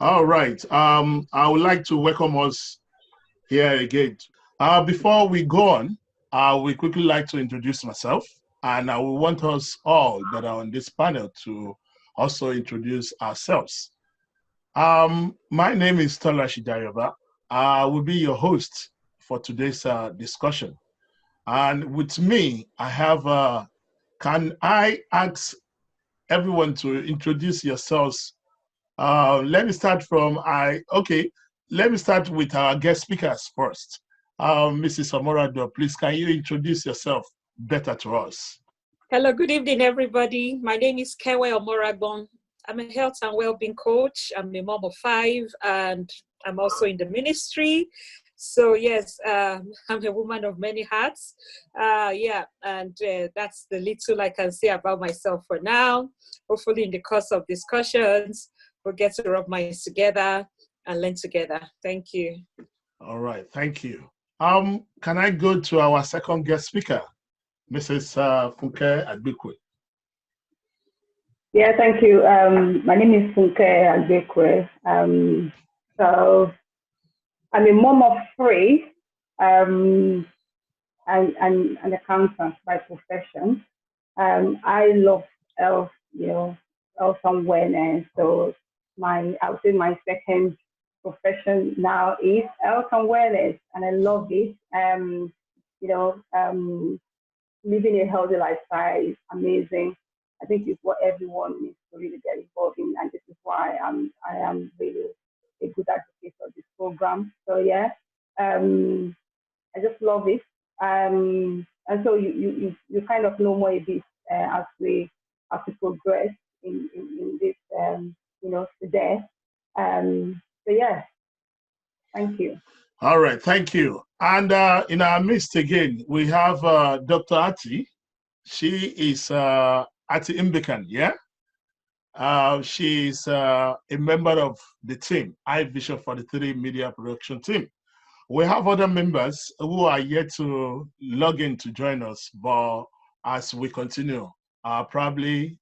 All right. I would like to welcome us here again. Before we go on, we quickly like to introduce myself, and I will want us all that are on this panel to also introduce ourselves. My name is Tola Shidayoba. I will be your host for today's discussion. And with me, I have, can I ask everyone to introduce yourselves. Let me start from okay. Let me start with our guest speakers first. Mrs. Omorado, please can you introduce yourself better to us? Hello, good evening, everybody. My name is Kewe Omoragbon. I'm a health and well-being coach. I'm a mom of 5, and I'm also in the ministry. So yes, I'm a woman of many hats. That's the little I can say about myself for now. Hopefully in the course of discussions, we'll get to rub minds together and learn together. Thank you. All right, thank you. Can I go to our second guest speaker, Mrs. Funke Agbekwe? Yeah, thank you. My name is Funke Agbekwe. So I'm a mom of 3, and an accountant by profession. I love health, health and wellness. So I would say my second profession now is health and wellness, and I love it. Living a healthy lifestyle is amazing. I think it's what everyone needs to really get involved in, and this is why I am really a good advocate of this program. So yeah, I just love it. And so you kind of know more a bit as we progress in this today. So yeah, thank you. All right, thank you. And in our midst again, we have Dr. Ati. She is Ati Imbekan, yeah? She's a member of the team, iVision 43 Media Production Team. We have other members who are yet to log in to join us, but as we continue, probably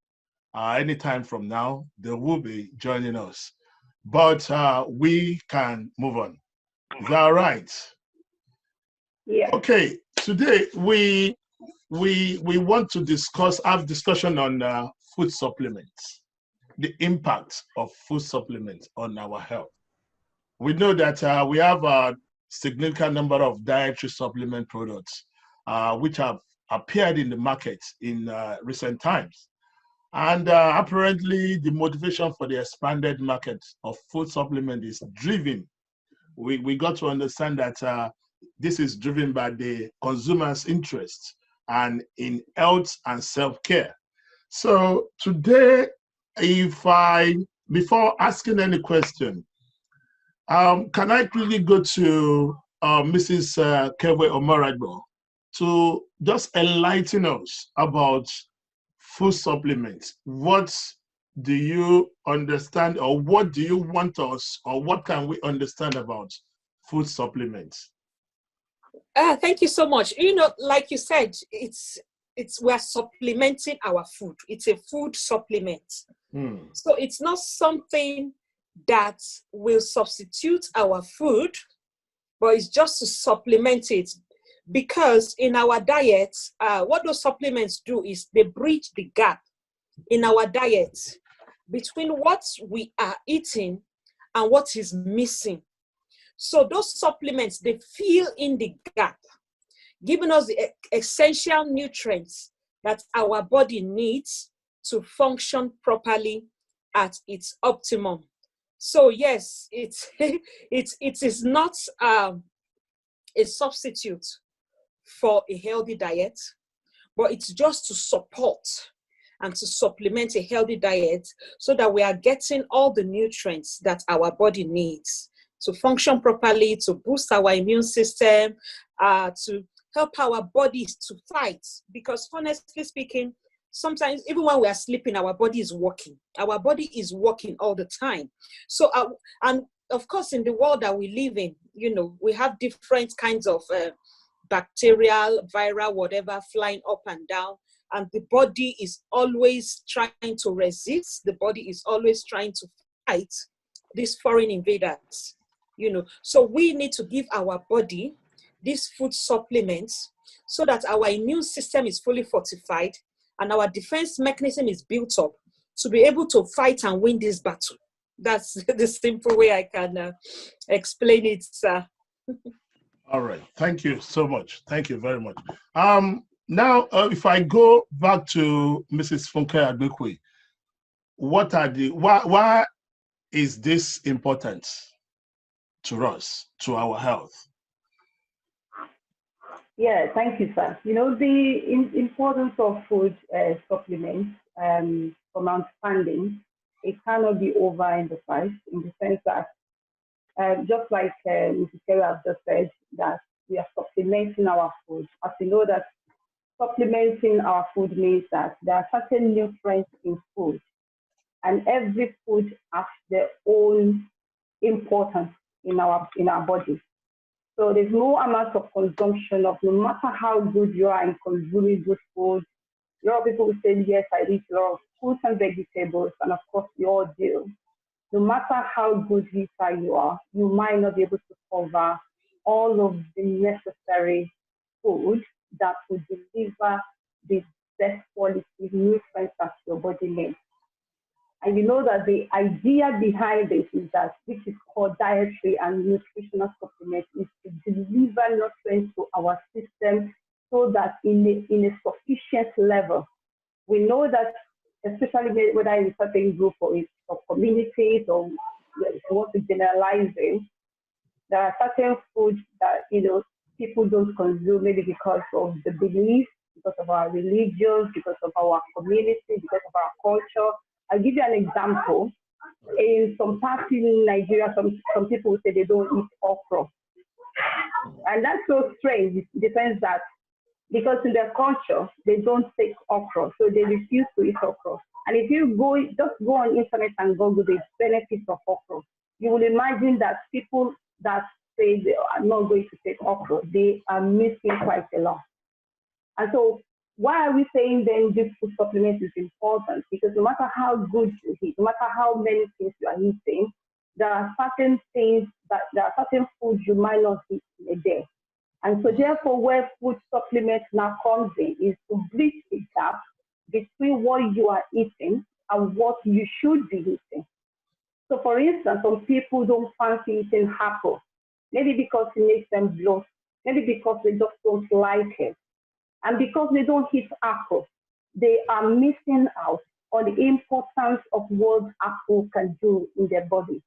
anytime from now, they will be joining us. But we can move on. Is that all right? Yeah. Okay, today we want to have discussion on food supplements, the impact of food supplements on our health. We know that we have a significant number of dietary supplement products which have appeared in the market in recent times. And apparently the motivation for the expanded market of food supplement is driven. We got to understand that this is driven by the consumer's interest and in health and self-care. So today, before asking any question, can I quickly go to Mrs. Kewe Omoragbon to just enlighten us about food supplements? What do you understand, or what do you want us, or what can we understand about food supplements? Thank you so much. Like you said, we're supplementing our food. It's a food supplement. So it's not something that will substitute our food, but it's just to supplement it. Because in our diet, what those supplements do is they bridge the gap in our diet between what we are eating and what is missing. So those supplements, they fill in the gap, giving us the essential nutrients that our body needs to function properly at its optimum. So yes, it is not a substitute for a healthy diet, but it's just to support and to supplement a healthy diet so that we are getting all the nutrients that our body needs to function properly, to boost our immune system, to help our bodies to fight. Because honestly speaking, sometimes even when we are sleeping, our body is working. Our body is working all the time. So, and of course, in the world that we live in, we have different kinds of bacterial, viral, whatever, flying up and down. And the body is always trying to resist. The body is always trying to fight these foreign invaders, So we need to give our body these food supplements so that our immune system is fully fortified and our defense mechanism is built up to be able to fight and win this battle. That's the simple way I can explain it, sir. All right. Thank you so much. Thank you very much. Now, if I go back to Mrs. Funke Adekwe, why is this important to us, to our health? Yeah, thank you, sir. The importance of food supplements, from my understanding, it cannot be overemphasized in the sense that, just like Mrs. Kerry has just said, that we are supplementing our food. As you know that supplementing our food means that there are certain nutrients in food, and every food has their own importance in our body. So there's no amount of consumption of, no matter how good you are in consuming good food. A lot of people will say, yes, I eat a lot of fruits and vegetables, and of course we all do. No matter how good eater you are, you might not be able to cover all of the necessary food that would deliver the best quality nutrients that your body needs. And you know that the idea behind this is that, which is called dietary and nutritional supplements, is to deliver nutrients to our system so that in a sufficient level. We know that, especially whether in a certain group or communities, or if you want to generalize it, there are certain foods that people don't consume, maybe because of the beliefs, because of our religions, because of our community, because of our culture. I'll give you an example. In some parts in Nigeria, some people say they don't eat okra. And that's so strange in the sense that, because in their culture, they don't take okra, so they refuse to eat okra. And if you just go on internet and Google the benefits of okra, you will imagine that people that say they are not going to take okra, they are missing quite a lot. And so, why are we saying then this food supplement is important? Because no matter how good you eat, no matter how many things you are eating, there are certain foods you might not eat in a day. And so therefore, where food supplements now comes in is to bridge the gap between what you are eating and what you should be eating. So for instance, some people don't fancy eating apple, maybe because it makes them bloat, maybe because they just don't like it. And because they don't eat apple, they are missing out on the importance of what apple can do in their body.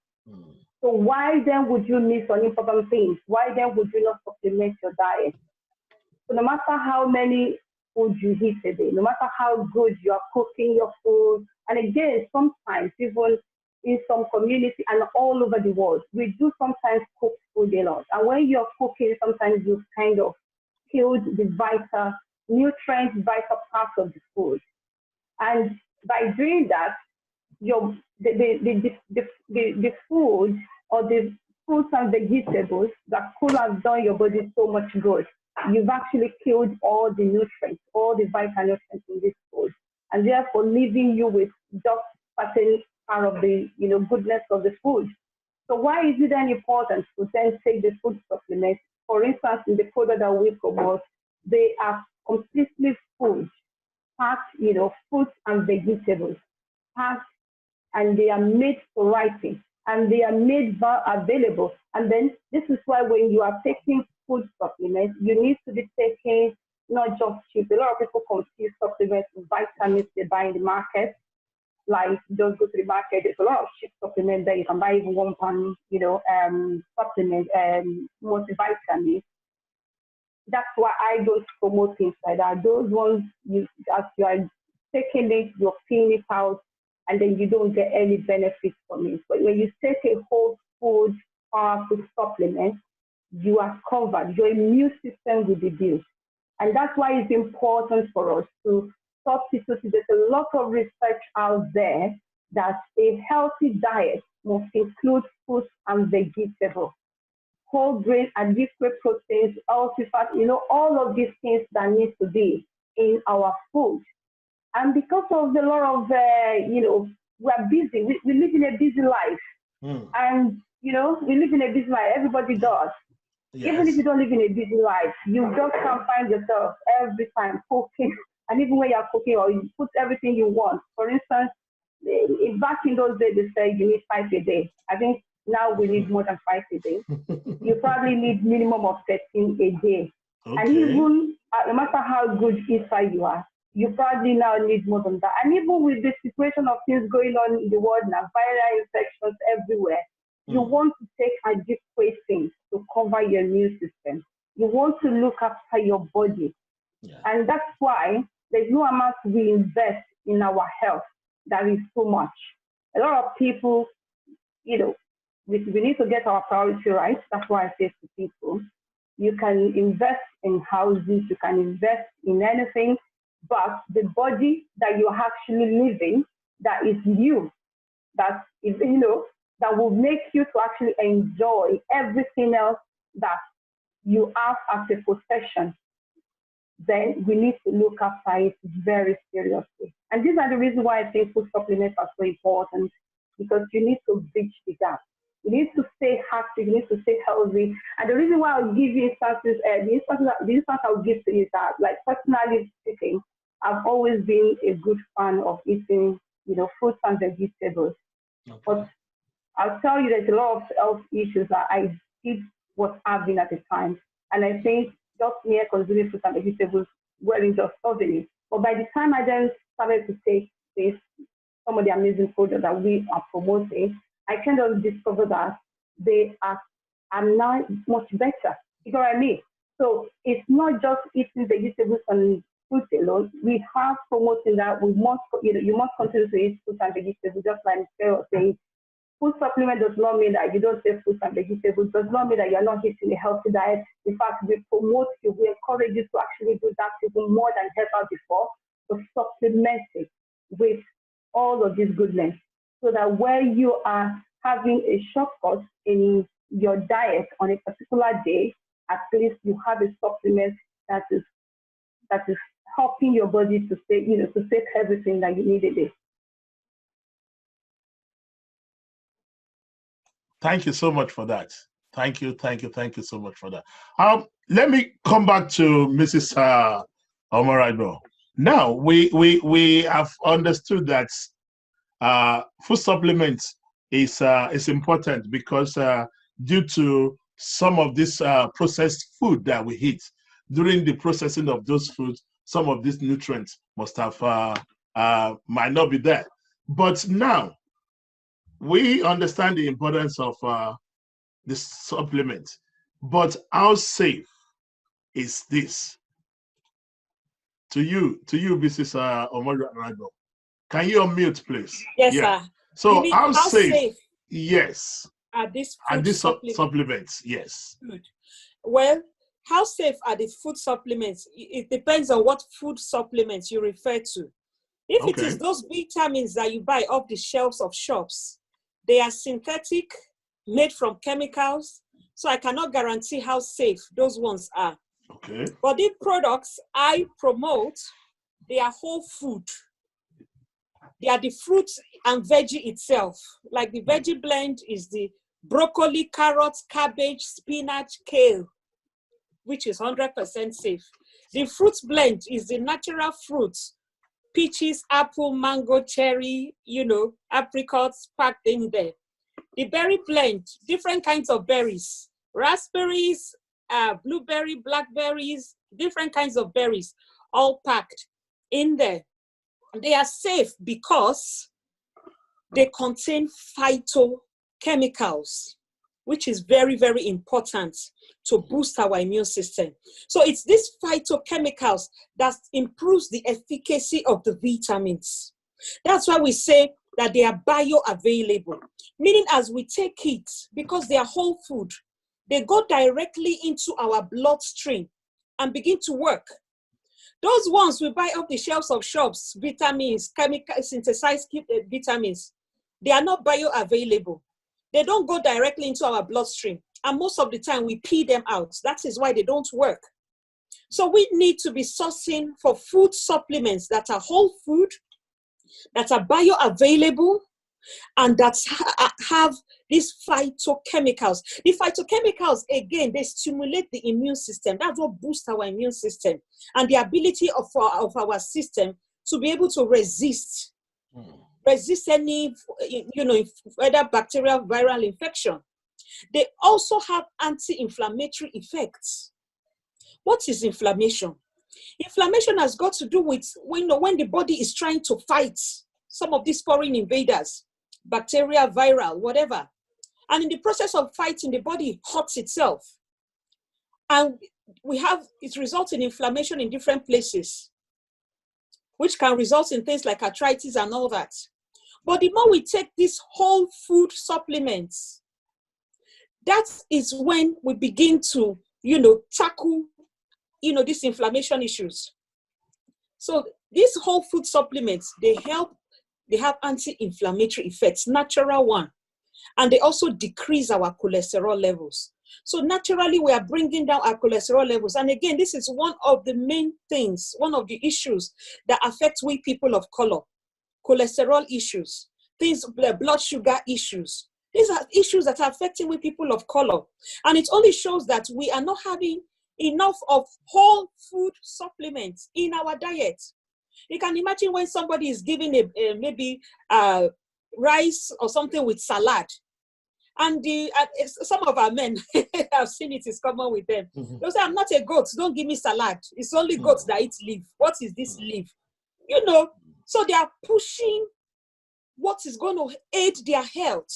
So why then would you miss on important things? Why then would you not supplement your diet? So no matter how many foods you eat a day, no matter how good you are cooking your food, and again, sometimes even in some community and all over the world, we do sometimes cook food a lot. And when you're cooking, sometimes you kind of killed the vital nutrients, vital parts of the food. And by doing that, the food or the fruits and vegetables that could have done your body so much good, you've actually killed all the nutrients, all the vital nutrients in this food, and therefore leaving you with just certain part of the goodness of the food. So why is it then important to then take the food supplements? For instance, in the product that we promote, they are completely food, packed, fruits and vegetables, packed, and they are made for writing, and they are made available. And then this is why when you are taking food supplements, you need to be taking not just cheap. A lot of people confuse supplements with vitamins they buy in the market. Like, just go to the market, there's a lot of cheap supplements that you can buy, even £1, supplement, multivitamins. That's why I don't promote things like that. Those ones, as you are taking it, you're peeling it out, and then you don't get any benefits from it. But when you take a whole food, powerful supplement, you are covered. Your immune system will be built. And that's why it's important for us to substitute. There's a lot of research out there that a healthy diet must include fruits and vegetables, whole grain and different proteins, healthy fat, all of these things that need to be in our food. And because of the lot of, we are busy, we live in a busy life. And, you know, we live in a busy life. Everybody does. Yes. Even if you don't live in a busy life, you just can't find yourself every time cooking. And even when you're cooking, or you put everything you want. For instance, back in those days, they said you need 5 a day. I think now we need more than 5 a day. You probably need minimum of 13 a day. Okay. And even no matter how good eater you are, you probably now need more than that. And even with the situation of things going on in the world now, viral infections everywhere, you want to take adequate things to cover your immune system. You want to look after your body. Yeah. And that's why there's no amount we invest in our health that is so much. A lot of people, you know, we need to get our priority right. That's why I say to people, you can invest in houses, you can invest in anything, but the body that you're actually living, that is you, that is, you know, that will make you to actually enjoy everything else that you have as a possession, then we need to look after it very seriously. And these are the reasons why I think food supplements are so important, because you need to bridge the gap. You need to stay active, you need to stay healthy. And the reason why I'll give you instances, the instance I'll give to you is that, like, personally speaking, I've always been a good fan of eating, you know, fruits and vegetables. Okay. But I'll tell you, there's a lot of health issues that I was having at the time. And I think just mere consuming fruits and vegetables weren't just solving it. But by the time I then started to take this, some of the amazing products that we are promoting, I kind of discovered that I'm now much better. You know what I mean? So it's not just eating vegetables and fruits alone. We have promoting that you must continue to eat fruits and vegetables, just like Michelle was saying. Food supplement does not mean that you don't take fruits and vegetables, does not mean that you're not eating a healthy diet. In fact, we promote you, we encourage you to actually do that even more than ever before, to supplement it with all of this goodness, so that where you are having a shortcut in your diet on a particular day, at least you have a supplement that is helping your body to stay, you know, to save everything that you needed it. Thank you so much for that. Thank you so much for that. Let me come back to Mrs. Omoraigbo. Now we have understood that food supplements is important because due to some of this processed food that we eat, during the processing of those foods, some of these nutrients must have might not be there. But now we understand the importance of this supplement. But how safe is this? To you, Mrs. Omoraigbo. Can you unmute, please? Yes, sir. So how safe? Yes. Are these supplements? Yes. Good. Well, how safe are the food supplements? It depends on what food supplements you refer to. If it is those vitamins that you buy off the shelves of shops, they are synthetic, made from chemicals, so I cannot guarantee how safe those ones are. Okay. But the products I promote, they are whole food. They are the fruit and veggie itself. Like the veggie blend is the broccoli, carrots, cabbage, spinach, kale, which is 100% safe. The fruit blend is the natural fruits, peaches, apple, mango, cherry, apricots packed in there. The berry blend, different kinds of berries, raspberries, blueberry, blackberries, different kinds of berries, all packed in there. They are safe because they contain phytochemicals, which is very, very important to boost our immune system. So it's these phytochemicals that improves the efficacy of the vitamins. That's why we say that they are bioavailable, meaning as we take it, because they are whole food, they go directly into our bloodstream and begin to work. Those ones we buy off the shelves of shops, vitamins, chemical synthesized vitamins, they are not bioavailable. They don't go directly into our bloodstream. And most of the time we pee them out. That is why they don't work. So we need to be sourcing for food supplements that are whole food, that are bioavailable, and that have these phytochemicals. The phytochemicals, again, they stimulate the immune system. That's what boosts our immune system and the ability of our system to be able to resist any, whether bacterial, viral infection. They also have anti-inflammatory effects. What is inflammation? Inflammation has got to do with when the body is trying to fight some of these foreign invaders, bacteria, viral, whatever. And in the process of fighting, the body hurts itself. And it results in inflammation in different places, which can result in things like arthritis and all that. But the more we take these whole food supplements, that is when we begin to, tackle, these inflammation issues. So these whole food supplements, they have anti-inflammatory effects, natural one. And they also decrease our cholesterol levels. So naturally, we are bringing down our cholesterol levels. And again, this is one of the main things, one of the issues that affect we people of color. Cholesterol issues, things, blood sugar issues. These are issues that are affecting we people of color. And it only shows that we are not having enough of whole food supplements in our diet. You can imagine when somebody is giving maybe rice or something with salad. And some of our men, I've seen it is common with them. They'll say, I'm not a goat, don't give me salad. It's only goats that eat leaf. What is this leaf? So they are pushing what is going to aid their health.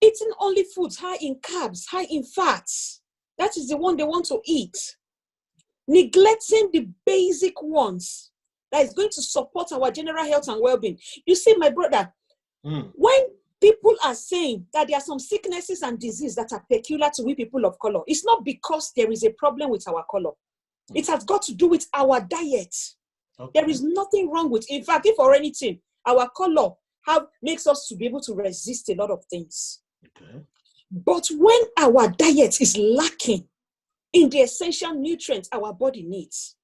Eating only foods high in carbs, high in fats. That is the one they want to eat. Neglecting the basic ones that is going to support our general health and well-being. You see, my brother, when people are saying that there are some sicknesses and diseases that are peculiar to we people of color, it's not because there is a problem with our color. It has got to do with our diet. Okay. There is nothing wrong with it. In fact, if for anything, our color makes us to be able to resist a lot of things. Okay. But when our diet is lacking in the essential nutrients our body needs,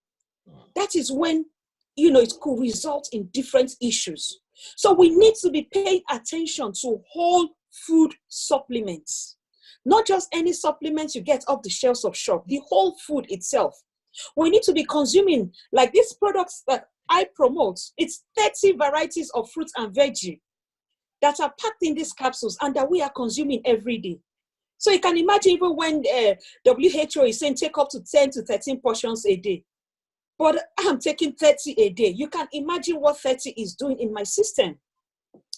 that is when, it could result in different issues. So we need to be paying attention to whole food supplements, not just any supplements you get off the shelves of shop, the whole food itself. We need to be consuming, like these products that I promote, it's 30 varieties of fruits and veggie that are packed in these capsules and that we are consuming every day. So you can imagine even when WHO is saying take up to 10 to 13 portions a day. But I'm taking 30 a day. You can imagine what 30 is doing in my system.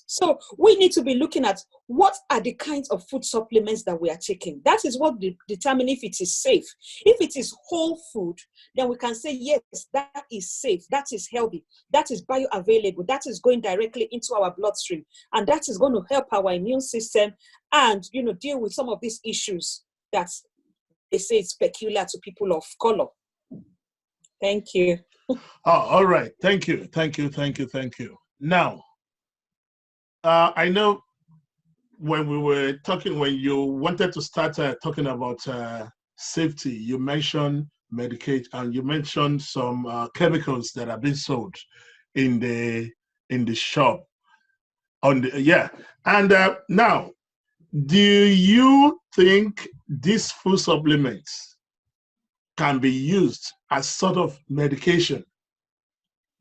So we need to be looking at what are the kinds of food supplements that we are taking. That is what determines if it is safe. If it is whole food, then we can say, yes, that is safe, that is healthy, that is bioavailable, that is going directly into our bloodstream, and that is going to help our immune system and, deal with some of these issues that they say it's peculiar to people of color. Thank you. All right. Thank you. Now, I know when you wanted to start talking about safety, you mentioned medication and you mentioned some chemicals that are being sold in the shop. And now, do you think these food supplements can be used as sort of medication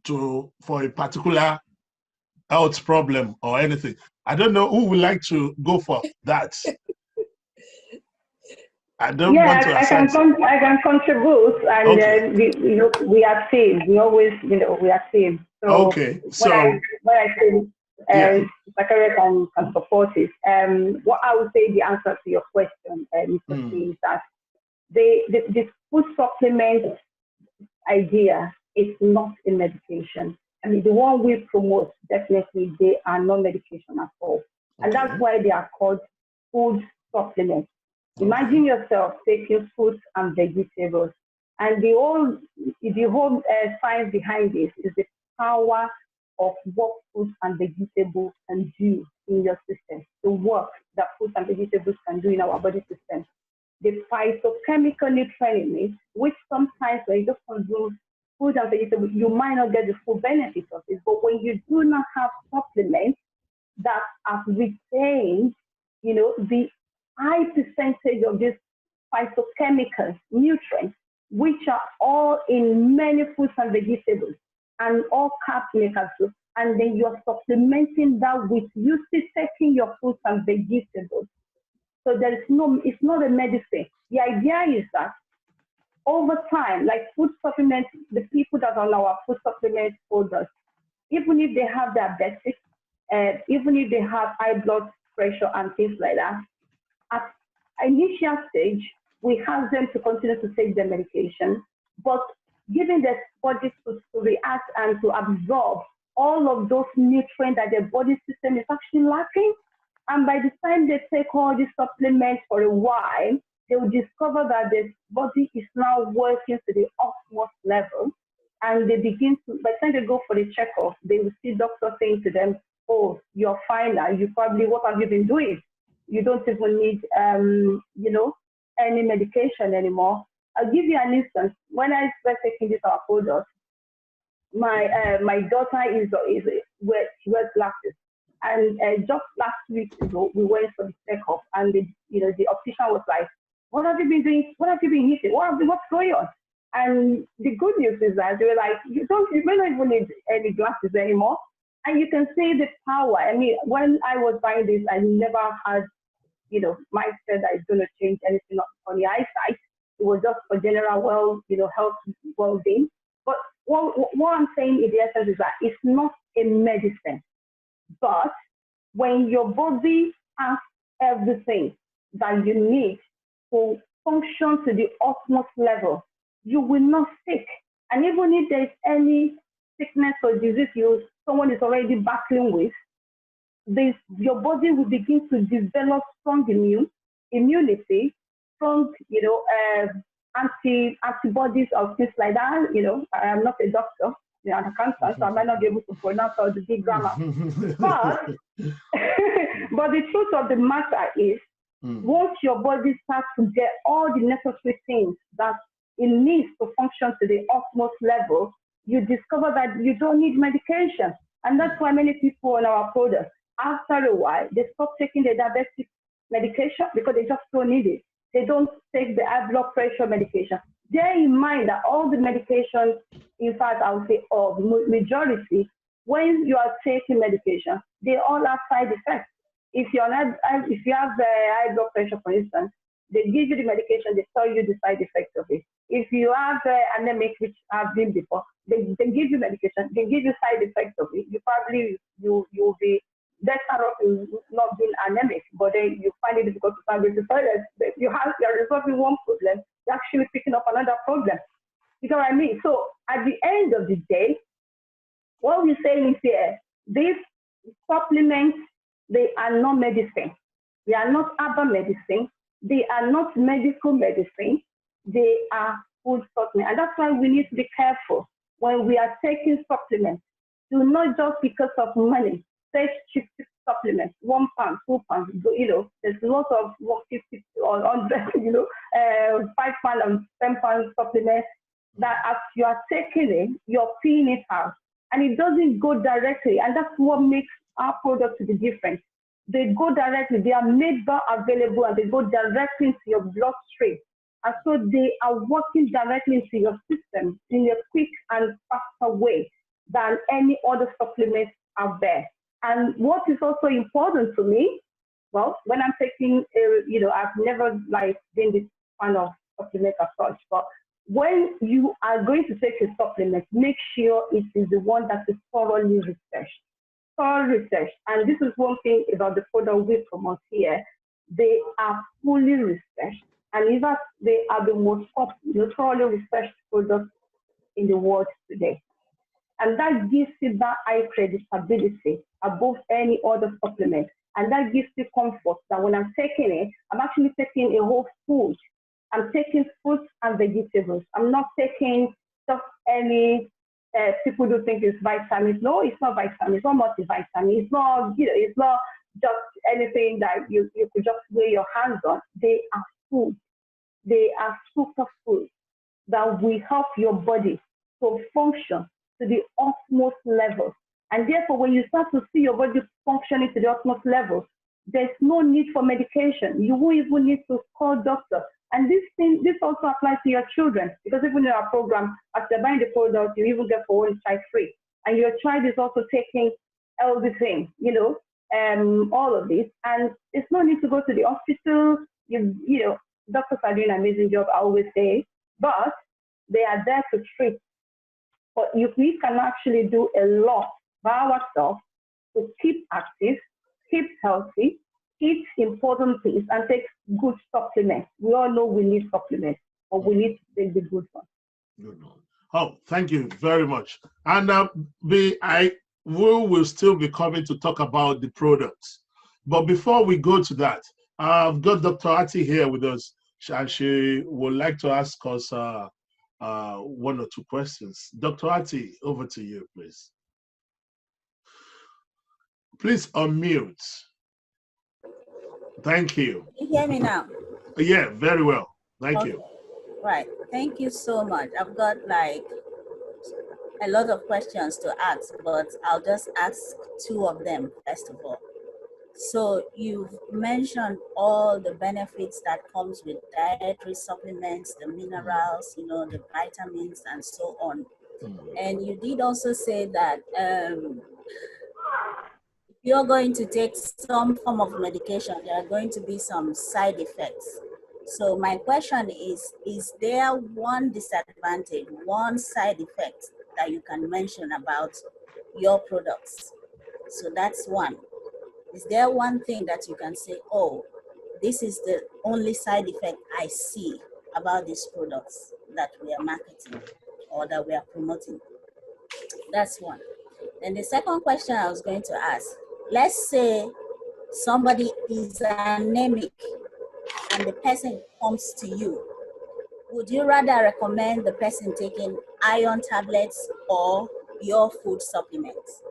for a particular health problem or anything? I don't know who would like to go for that. I don't want to. I can contribute, and okay. We are same. We always, we are same. So okay. When I say Zachariah can support it. What I would say the answer to your question, Mr. C, is that the food supplement idea is not a medication. I mean, the one we promote, definitely, they are not medication at all. Okay. And that's why they are called food supplements. Okay. Imagine yourself taking fruits and vegetables. And the whole science behind this is the power of what fruits and vegetables can do in your system, the work that fruits and vegetables can do in our body system. The phytochemical nutrient in it, which sometimes when you just consume food and vegetables, you might not get the full benefits of it. But when you do not have supplements, that have retained, the high percentage of these phytochemical nutrients, which are all in many fruits and vegetables and all carb makers. And then you're supplementing that with you still taking your fruits and vegetables. So it's not a medicine. The idea is that over time, like food supplements, the people that are on our food supplement folders, even if they have diabetes, even if they have high blood pressure and things like that, at initial stage, we have them to continue to take their medication, but giving their bodies to react and to absorb all of those nutrients that their body system is actually lacking. And by the time they take all these supplements for a while, they will discover that their body is now working to the optimal level. And they begin to, by the time they go for the checkup, they will see doctor saying to them, oh, you're fine now. What have you been doing? You don't even need, any medication anymore. I'll give you an instance. When I started taking this products, my daughter wears glasses. And just last week ago, we went for the checkup, and the optician was like, "What have you been doing? What have you been eating? What's going on?" And the good news is that they were like, "You may not even need any glasses anymore." And you can see the power. I mean, when I was buying this, I never had, mindset that it's going to change anything on the eyesight. It was just for general, health, well-being. But what I'm saying in the essence is that it's not a medicine. But when your body has everything that you need to function to the utmost level, you will not sick. And even if there's any sickness or disease someone is already battling with, your body will begin to develop strong immunity, strong, antibodies or things like that. I am not a doctor. I'm a cancer, so I might not be able to pronounce all the big grammar. But the truth of the matter is, once your body starts to get all the necessary things that it needs to function to the utmost level, you discover that you don't need medication. And that's why many people on our products, after a while, they stop taking the diabetic medication because they just don't need it. They don't take the high blood pressure medication. Bear in mind that all the medications, in fact, I would say majority, when you are taking medication, they all have side effects. If you have high blood pressure, for instance, they give you the medication, they tell you the side effects of it. If you have anemic, which I've been before, they give you medication, they give you side effects of it. You'll be better off in not being anemic, but then you find it difficult to find the toilet. You're resolving one problem, you're actually picking up another problem. You know what I mean? So at the end of the day, what we're saying is here, these supplements, they are not medicine. They are not herbal medicine. They are not medical medicine. They are food supplements. And that's why we need to be careful when we are taking supplements. Do not just because of money take cheap supplements, £1, £2, there's lots of 150 or 100, £5 and £10 supplements that as you are taking it, you're peeing it out. And it doesn't go directly. And that's what makes our products to be different. They go directly, they are made available, and they go directly into your bloodstream. And so they are working directly into your system in a quick and faster way than any other supplements out there. And what is also important to me, well, when I'm taking, I've never been this kind of supplement as such, but when you are going to take a supplement, make sure it is the one that is thoroughly researched. And this is one thing about the product we promote here. They are fully researched, and in fact, they are the most thoroughly researched products in the world today. And that gives you that high creditability above any other supplement. And that gives you comfort that when I'm taking it, I'm actually taking a whole food. I'm taking fruits and vegetables. I'm not taking just any, people do think it's vitamins. No, it's not vitamins. It's not multivitamin. It's not, it's not just anything that you could just lay your hands on. They are food. They are super food that will help your body to function to the utmost level. And therefore, when you start to see your body functioning to the utmost level, there's no need for medication. You won't even need to call doctor. And this also applies to your children, because even in our program, as they're buying the product, you even get for one child free. And your child is also taking everything, all of this. And there's no need to go to the hospital. Doctors are doing an amazing job, I always say, but they are there to treat. But we can actually do a lot by ourselves to keep active, keep healthy, eat important things, and take good supplements. We all know we need supplements, but we need to take the good ones. Good one. Oh, thank you very much. And we will still be coming to talk about the products. But before we go to that, I've got Dr. Ati here with us, and she would like to ask us one or two questions. Dr. Ati, over to you, please. Please unmute. Thank you. Can you hear me now? Yeah, very well. Thank you. Right. Thank you so much. I've got like a lot of questions to ask, but I'll just ask two of them first of all. So you've mentioned all the benefits that comes with dietary supplements, the minerals, the vitamins and so on. And you did also say that you're going to take some form of medication, there are going to be some side effects. So my question is there one disadvantage, one side effect that you can mention about your products? So that's one. Is there one thing that you can say, oh, this is the only side effect I see about these products that we are marketing or that we are promoting? That's one. And the second question I was going to ask, let's say somebody is anemic and the person comes to you. Would you rather recommend the person taking iron tablets or your food supplements?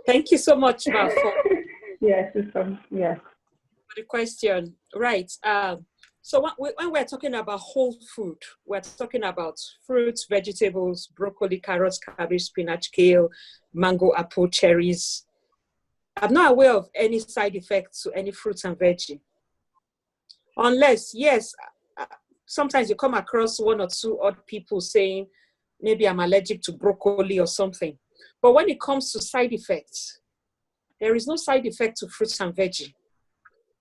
Thank you so much, Ma, Yes, yes. for the question. Right. So when we're talking about whole food, we're talking about fruits, vegetables, broccoli, carrots, cabbage, spinach, kale, mango, apple, cherries. I'm not aware of any side effects to any fruits and veggie. Unless, yes, sometimes you come across one or two odd people saying, maybe I'm allergic to broccoli or something. But when it comes to side effects, there is no side effect to fruits and veggie.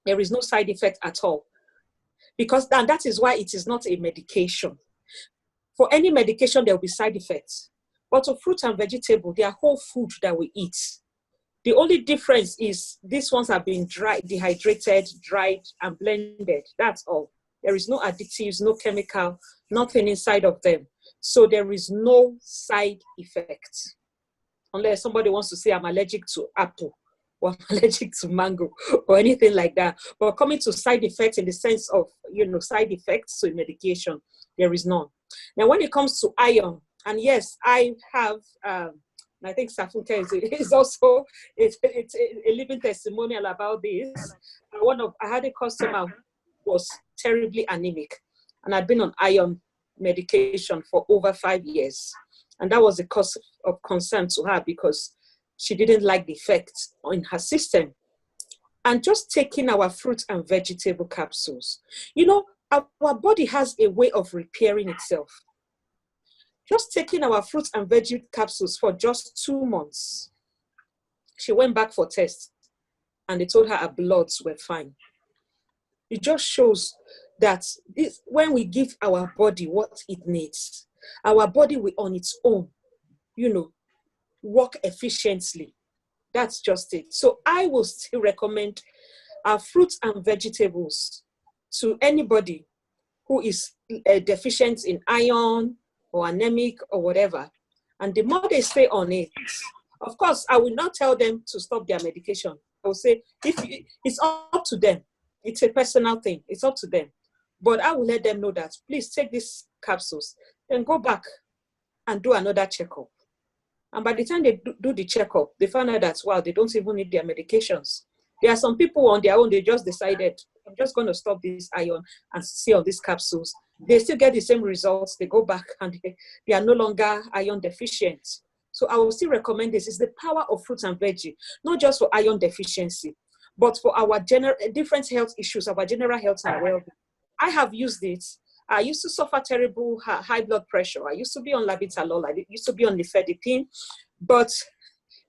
There is no side effect at all. And that is why it is not a medication. For any medication, there will be side effects. But to fruit and vegetable, they are whole food that we eat. The only difference is these ones have been dehydrated, dried, and blended. That's all. There is no additives, no chemical, nothing inside of them. So there is no side effect. Unless somebody wants to say I'm allergic to apple or I'm allergic to mango or anything like that. But coming to side effects in the sense of, side effects to medication, there is none. Now, when it comes to iron, and yes, I have, I think Safunke is also a living testimonial about this. I had a customer who was terribly anemic and had been on iron medication for over 5 years. And that was a cause of concern to her because she didn't like the effects in her system. And just taking our fruit and vegetable capsules, our body has a way of repairing itself. Just taking our fruit and veggie capsules for just 2 months, she went back for tests and they told her bloods were fine. It just shows that when we give our body what it needs, our body will on its own, work efficiently. That's just it. So I will still recommend our fruits and vegetables to anybody who is deficient in iron or anemic or whatever. And the more they stay on it, of course, I will not tell them to stop their medication. I will say, it's up to them. It's a personal thing. It's up to them. But I will let them know that, please take these capsules and go back and do another checkup. And by the time they do the checkup, they find out that, wow, they don't even need their medications. There are some people on their own, they just decided, I'm just going to stop this iron and see all these capsules. They still get the same results. They go back and they are no longer iron deficient. So I will still recommend this. It's the power of fruits and veggie, not just for iron deficiency, but for our different health issues, our general health and well-being. I have used it. I used to suffer terrible high blood pressure. I used to be on labetalol. I used to be on nifedipine. But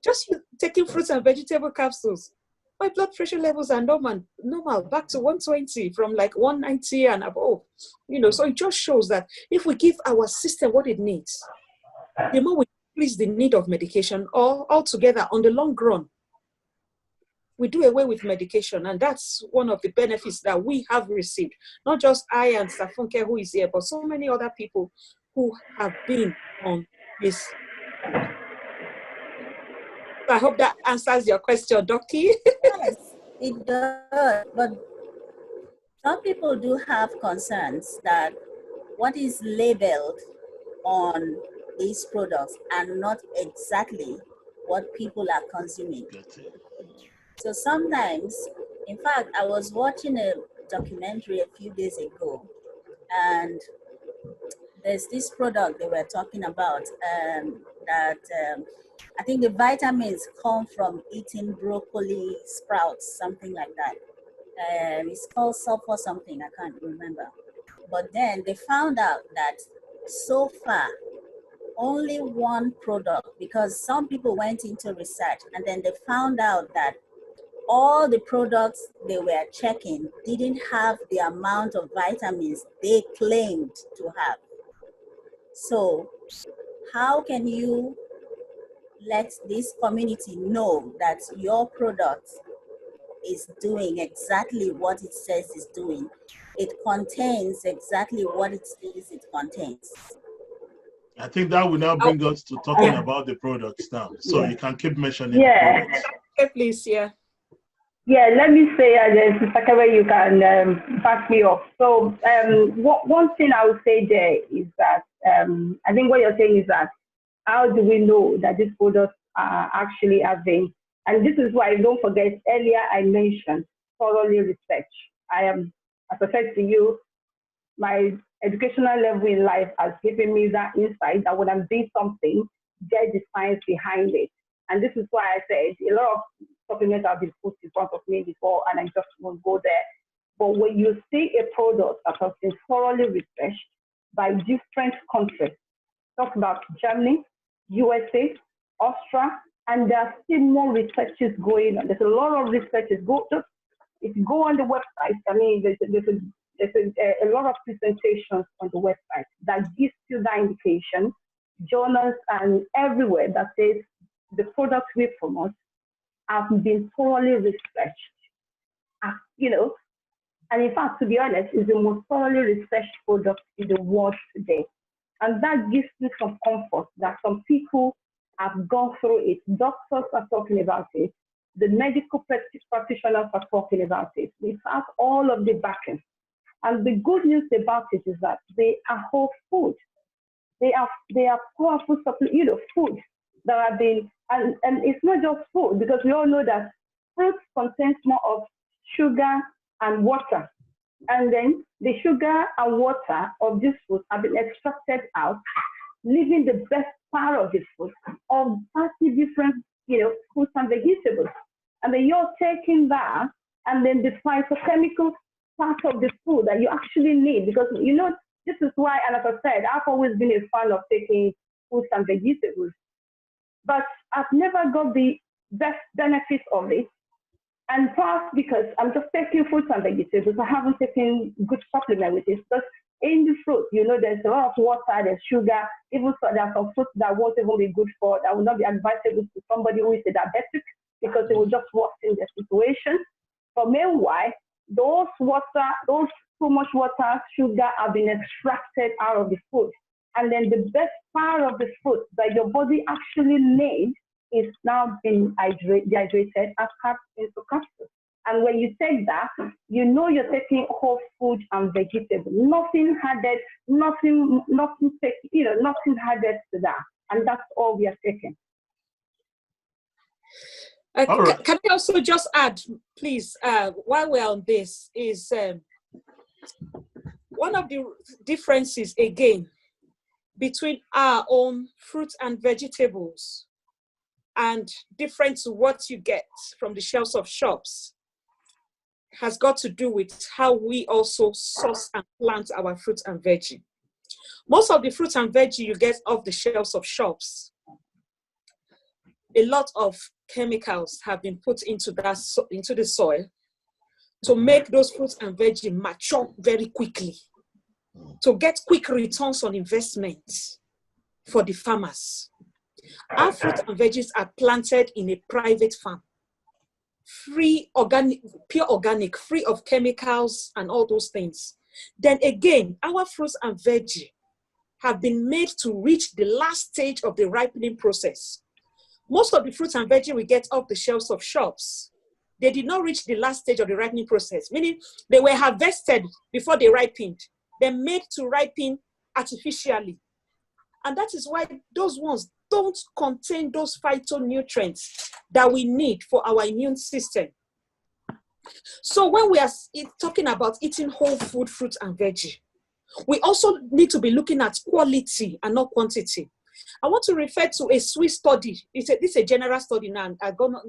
just taking fruits and vegetable capsules, my blood pressure levels are normal, back to 120 from like 190 and above. So it just shows that if we give our system what it needs, the more we increase the need of medication or altogether on the long run, we do away with medication. And that's one of the benefits that we have received. Not just I and Safunke who is here, but so many other people who have been on this. I hope that answers your question, Doki. Yes, it does. But some people do have concerns that what is labeled on these products are not exactly what people are consuming. So sometimes, in fact, I was watching a documentary a few days ago, and there's this product they were talking about that I think the vitamins come from eating broccoli sprouts, something like that. It's called sulfur something, I can't remember. But then they found out that so far, only one product, because some people went into research and then they found out that all the products they were checking didn't have the amount of vitamins they claimed to have. So how can you let this community know that your product is doing exactly what it says it's doing? It contains exactly what it says it contains. I think that will now bring us to talking about the products now. So you can keep mentioning the products. Okay, please, Yeah, let me say, Sister Kebe, you can back me up. So one thing I would say there is that I think what you're saying is that how do we know that these products are actually having, and this is why, don't forget, earlier I mentioned thoroughly research. I am, as I said to you, my educational level in life has given me that insight that when I'm doing something, get the science behind it. And this is why I said a lot of supplements have been put in front of me before, and I just won't go there. But when you see a product that has been thoroughly researched by different countries, talk about Germany, USA, Austria, and there are still more researches going on. There's a lot of researches. If you go on the website, I mean, there's a lot of presentations on the website that gives you that indication, journals and everywhere that says the products we promote have been thoroughly researched. And in fact, to be honest, it's the most thoroughly researched product in the world today. And that gives me some comfort that some people have gone through it. Doctors are talking about it. The medical practitioners are talking about it. We have all of the backing. And the good news about it is that they are whole food. They are powerful food that have been, and it's not just food, because we all know that fruit contains more of sugar and water. And then the sugar and water of this food have been extracted out, leaving the best part of the food of 30 different, fruits and vegetables. And then you're taking that, and then the phytochemical part of the food that you actually need, because this is why, and as I said, I've always been a fan of taking fruits and vegetables, but I've never got the best benefits of it. And perhaps because I'm just taking fruits and vegetables, I haven't taken good supplement with it. Because in the fruit, there's a lot of water, there's sugar, even so there are some fruits that won't even be good for, that will not be advisable to somebody who is a diabetic, because it will just worsen the situation. But meanwhile, those too much water, sugar have been extracted out of the food. And then the best part of the food that your body actually needs is now being dehydrated as into capsules. And when you take that, you're taking whole food and vegetable. Nothing added, nothing added to that. And that's all we are taking. Right. Can I also just add, please, while we're on this, is one of the differences, again, between our own fruits and vegetables and different to what you get from the shelves of shops has got to do with how we also source and plant our fruits and veggie. Most of the fruits and veggie you get off the shelves of shops, a lot of chemicals have been put into the soil to make those fruits and veggie mature very quickly, to get quick returns on investment for the farmers. Our fruits and veggies are planted in a private farm, free, organic, pure organic, free of chemicals and all those things. Then again, our fruits and veggie have been made to reach the last stage of the ripening process. Most of the fruits and veggie we get off the shelves of shops, they did not reach the last stage of the ripening process, meaning they were harvested before they ripened. They're made to ripen artificially. And that is why those ones don't contain those phytonutrients that we need for our immune system. So when we are talking about eating whole food, fruits and veggie, we also need to be looking at quality and not quantity. I want to refer to a Swiss study. This is a general study now,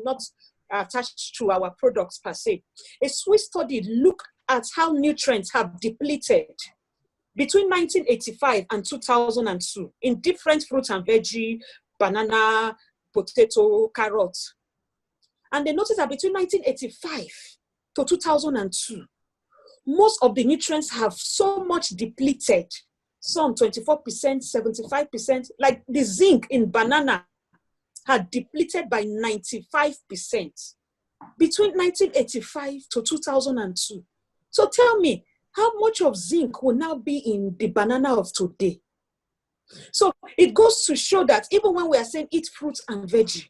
not attached to our products per se. A Swiss study looked at how nutrients have depleted between 1985 and 2002 in different fruits and veggie, banana, potato, carrots. And they noticed that between 1985 to 2002, most of the nutrients have so much depleted, some 24%, 75%, like the zinc in banana had depleted by 95% between 1985 to 2002. So tell me, how much of zinc will now be in the banana of today? So it goes to show that even when we are saying eat fruits and veggie,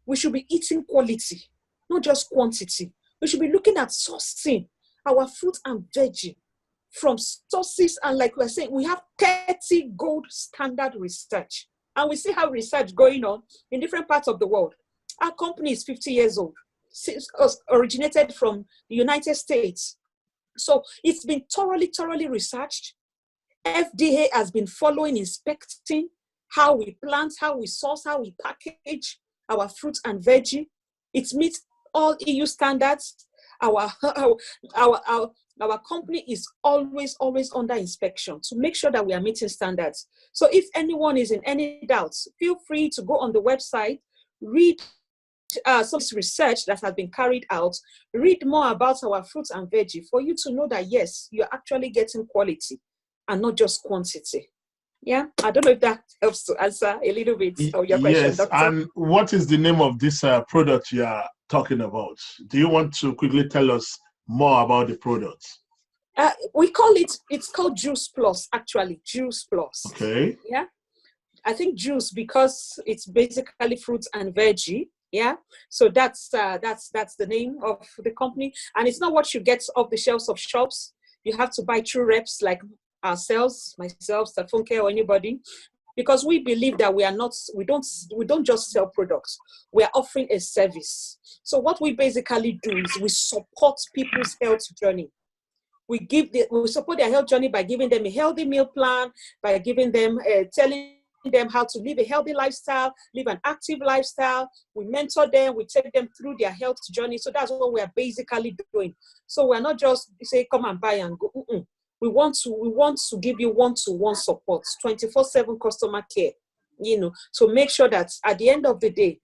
we should be eating quality, not just quantity. We should be looking at sourcing our fruit and veggie from sources, and like we're saying, we have 30 gold standard research, and we see how research going on in different parts of the world. Our company is 50 years old, originated from the United States. So it's been thoroughly researched. FDA has been following, inspecting how we plant, how we source, how we package our fruits and veggie. It meets all EU standards. Our company is always under inspection to make sure that we are meeting standards. So if anyone is in any doubts, feel free to go on the website, read some research that has been carried out, read more about our fruits and veggie for you to know that yes, you're actually getting quality and not just quantity. Yeah, I don't know if that helps to answer a little bit of your question, yes, Doctor. and what is the name of this product you are talking about? Do you want to quickly tell us more about the product? We call it's called Juice Plus, actually, Juice Plus. Okay. Yeah, I think juice because it's basically fruits and veggie. Yeah, so that's the name of the company, and it's not what you get off the shelves of shops. You have to buy through reps like ourselves, myself, Stafunke, or anybody, because we believe that we don't just sell products. We are offering a service. So what we basically do is we support people's health journey. We support their health journey by giving them a healthy meal plan, by giving them telling them how to live a healthy lifestyle, live an active lifestyle. We mentor them, we take them through their health journey. So that's what we are basically doing. So we're not just say come and buy and go. We want to give you one-to-one support, 24/7 customer care, to make sure that at the end of the day,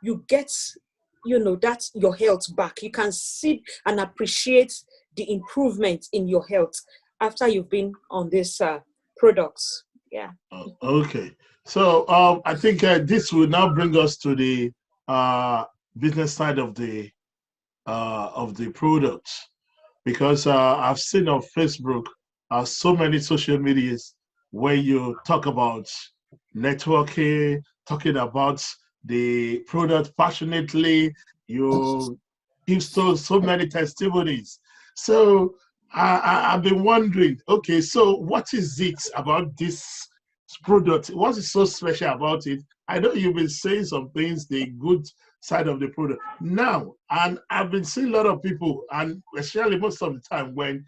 you get, that your health back. You can see and appreciate the improvement in your health after you've been on these products. Yeah. Okay. So I think this will now bring us to the business side of the product, because I've seen on Facebook so many social medias where you talk about networking, talking about the product passionately. You give so many testimonies. So I've been wondering, okay, so what is it about this product? What is so special about it I know you've been saying some things, the good side of the product. Now, and I've been seeing a lot of people, and especially most of the time when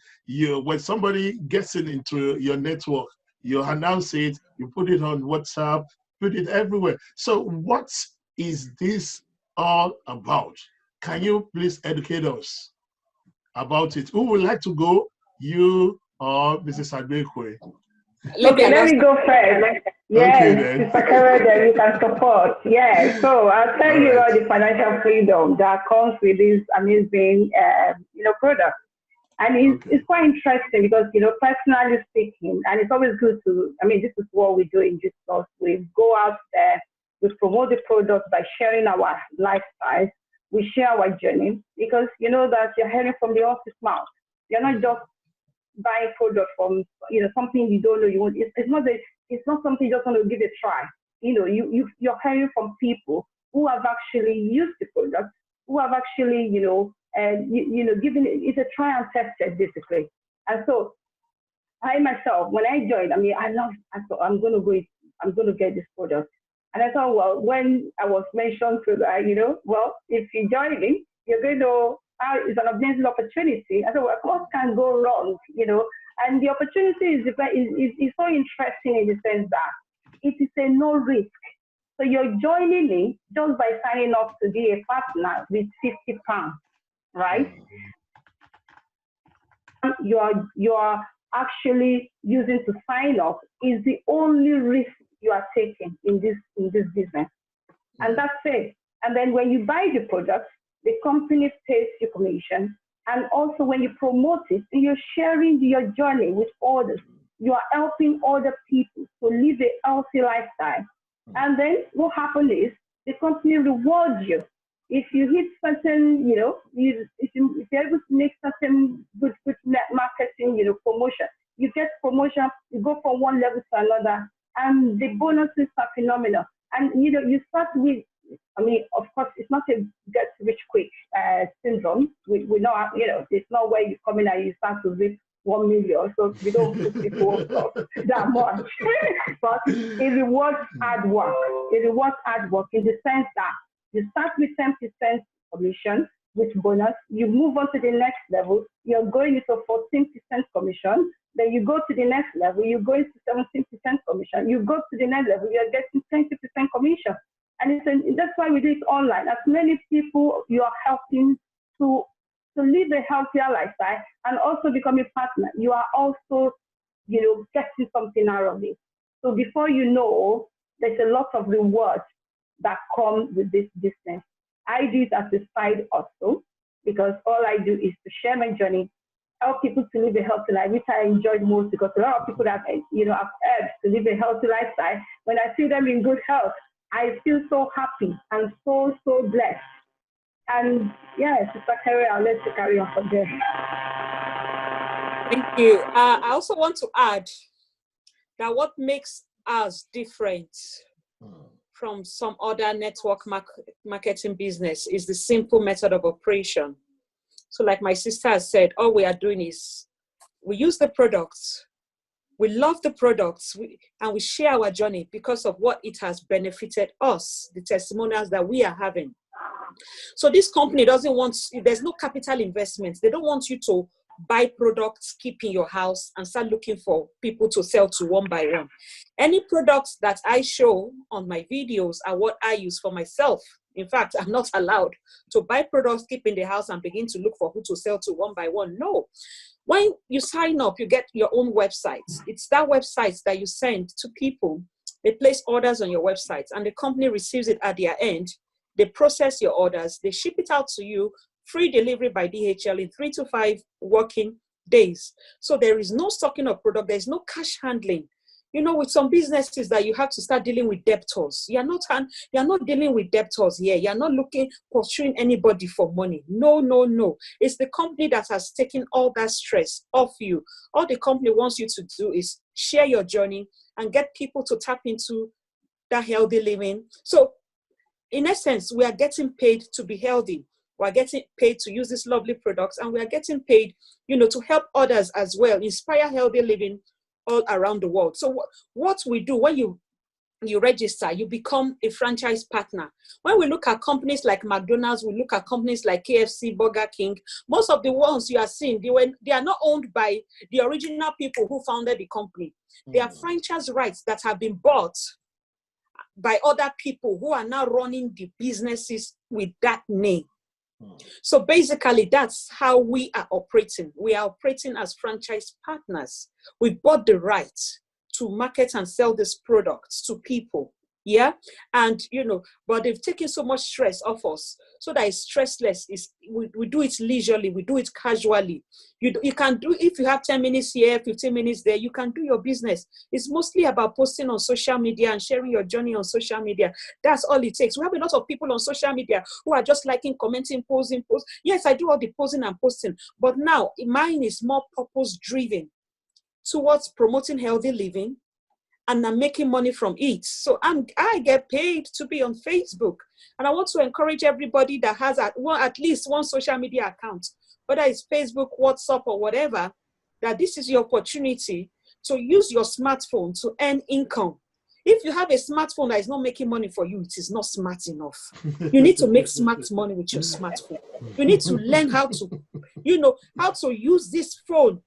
somebody gets into your network, you announce it, you put it on WhatsApp, put it everywhere. So what is this all about? Can you please educate us about it? Who would like to go? You or Mrs. Adekwe? Okay, let me go first. Yes, Okay, Mr. Kara, then you can support. Yes, so I'll tell you about the financial freedom that comes with this amazing, product. And it's quite interesting because, personally speaking, and it's always good to, this is what we do in this course. We go out there, we promote the product by sharing our lifestyles. We share our journey because you know that you're hearing from the horse's mouth. You're not just buying product from, something you don't know you want. It's not something you just want to give a try. You're hearing from people who have actually used the product, who have actually, given it's a try and tested basically. And so I myself, when I joined, I thought I'm going to get this product. And I thought, well, when I was mentioned to that, if you join me, you're going to, it's an amazing opportunity. I thought, well, what can go wrong, And the opportunity is so interesting in the sense that it is a no risk. So you're joining me just by signing up to be a partner with £50, right? You are actually using to sign up is the only risk you are taking in this business. And that's it. And then when you buy the product, the company pays your commission. And also when you promote it, you're sharing your journey with others. You are helping other people to live a healthy lifestyle. And then what happens is the company rewards you. If you hit certain, if you're able to make certain good marketing, promotion, you get promotion, you go from one level to another, and the bonuses are phenomenal. And, you start with, of course, it's not a get rich quick syndrome. We know, it's not where you come in and you start to reach 1 million. So we don't put people that much. But it rewards hard work. It rewards hard work in the sense that you start with 10% commission with bonus. You move on to the next level. You're going into 14% commission. Then you go to the next level. You go into 17% commission. You go to the next level. You're getting 20% commission. And that's why we do it online. As many people you are helping to live a healthier lifestyle and also become a partner, you are also, getting something out of it. So before you know, there's a lot of rewards that come with this business. I do it as a side also because all I do is to share my journey, help people to live a healthy life, which I enjoy most because a lot of people that have urged to live a healthy lifestyle, when I see them in good health, I feel so happy and so blessed. And yes, Mr. Carey, I'll let you carry on from there. Thank you. I also want to add that what makes us different from some other network marketing business is the simple method of operation. So like my sister has said, all we are doing is we use the products, we love the products, and we share our journey because of what it has benefited us, the testimonials that we are having. So this company doesn't want, there's no capital investment. They don't want you to buy products, keep in your house, and start looking for people to sell to one by one. Any products that I show on my videos are what I use for myself. In fact, I'm not allowed to buy products, keep in the house, and begin to look for who to sell to one by one. No. When you sign up, you get your own website. It's that website that you send to people. They place orders on your website, and the company receives it at their end. They process your orders. They ship it out to you, free delivery by DHL in 3 to 5 working days. So there is no stocking of product. There's no cash handling. With some businesses that you have to start dealing with debtors. You're not dealing with debtors here. You're not pursuing anybody for money. No. It's the company that has taken all that stress off you. All the company wants you to do is share your journey and get people to tap into that healthy living. So in essence, we are getting paid to be healthy. We're getting paid to use these lovely products, and we are getting paid, to help others as well, inspire healthy living all around the world. So what we do when you you register, you become a franchise partner. When we look at companies like McDonald's, we look at companies like KFC, Burger King, most of the ones you are seeing, they are not owned by the original people who founded the company. They are franchise rights that have been bought by other people who are now running the businesses with that name. So basically, that's how we are operating. We are operating as franchise partners. We bought the rights to market and sell these products to people. Yeah. And, but they've taken so much stress off us so that it's stressless. We do it leisurely. We do it casually. You can do, if you have 10 minutes here, 15 minutes there, you can do your business. It's mostly about posting on social media and sharing your journey on social media. That's all it takes. We have a lot of people on social media who are just liking, commenting, posting. Yes, I do all the posting and posting. But now mine is more purpose-driven towards promoting healthy living, and I'm making money from it. So I get paid to be on Facebook. And I want to encourage everybody that has at least one social media account, whether it's Facebook, WhatsApp, or whatever, that this is your opportunity to use your smartphone to earn income. If you have a smartphone that is not making money for you, it is not smart enough. You need to make smart money with your smartphone. You need to learn how to use this phone,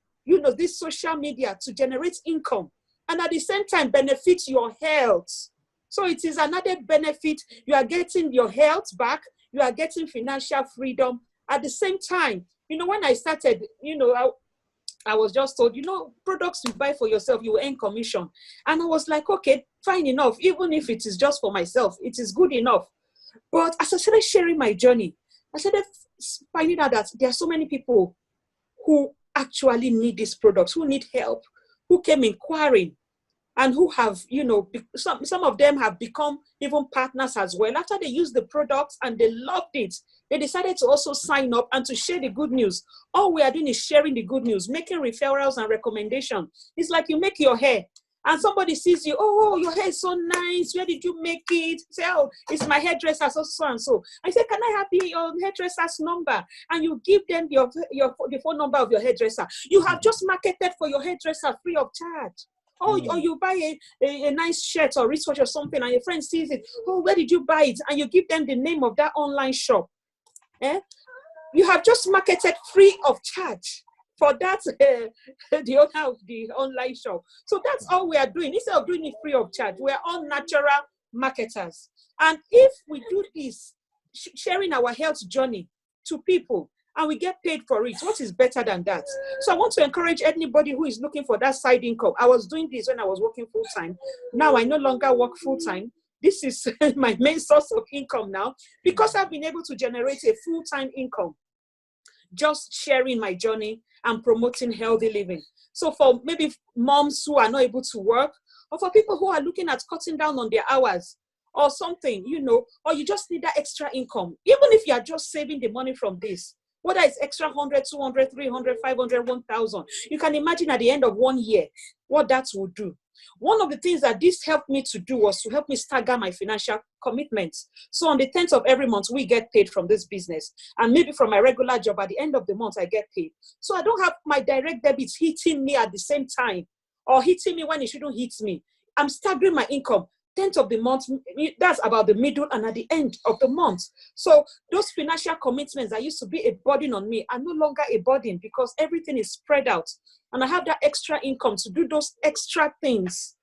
this social media to generate income. And at the same time, benefit your health. So it is another benefit. You are getting your health back. You are getting financial freedom. At the same time, when I started, I was just told, products you buy for yourself, you earn commission. And I was like, okay, fine enough. Even if it is just for myself, it is good enough. But as I started sharing my journey, I started finding out that there are so many people who actually need these products, who need help, who came inquiring, and who have, some of them have become even partners as well. After they used the products and they loved it, they decided to also sign up and to share the good news. All we are doing is sharing the good news, making referrals and recommendations. It's like you make your hair and somebody sees you, oh, your hair is so nice. Where did you make it? Say, oh, it's my hairdresser, so and so. I say, can I have your hairdresser's number? And you give them the phone number of your hairdresser. You have just marketed for your hairdresser free of charge. Or you buy a nice shirt or wristwatch or something and your friend sees it. Oh, where did you buy it? And you give them the name of that online shop. You have just marketed free of charge for that, the owner of the online shop. So that's all we are doing. Instead of doing it free of charge, we are all natural marketers. And if we do this, sharing our health journey to people, and we get paid for it, what is better than that? So I want to encourage anybody who is looking for that side income. I was doing this when I was working full-time. Now I no longer work full-time. This is my main source of income now because I've been able to generate a full-time income, just sharing my journey and promoting healthy living. So for maybe moms who are not able to work, or for people who are looking at cutting down on their hours or something, or you just need that extra income, even if you are just saving the money from this, whether it's extra 100, 200, 300, 500, 1,000, you can imagine at the end of 1 year what that would do. One of the things that this helped me to do was to help me stagger my financial commitments. So on the 10th of every month, we get paid from this business. And maybe from my regular job, at the end of the month, I get paid. So I don't have my direct debits hitting me at the same time or hitting me when it shouldn't hit me. I'm staggering my income. 10th of the month, that's about the middle and at the end of the month. So those financial commitments that used to be a burden on me are no longer a burden because everything is spread out. And I have that extra income to do those extra things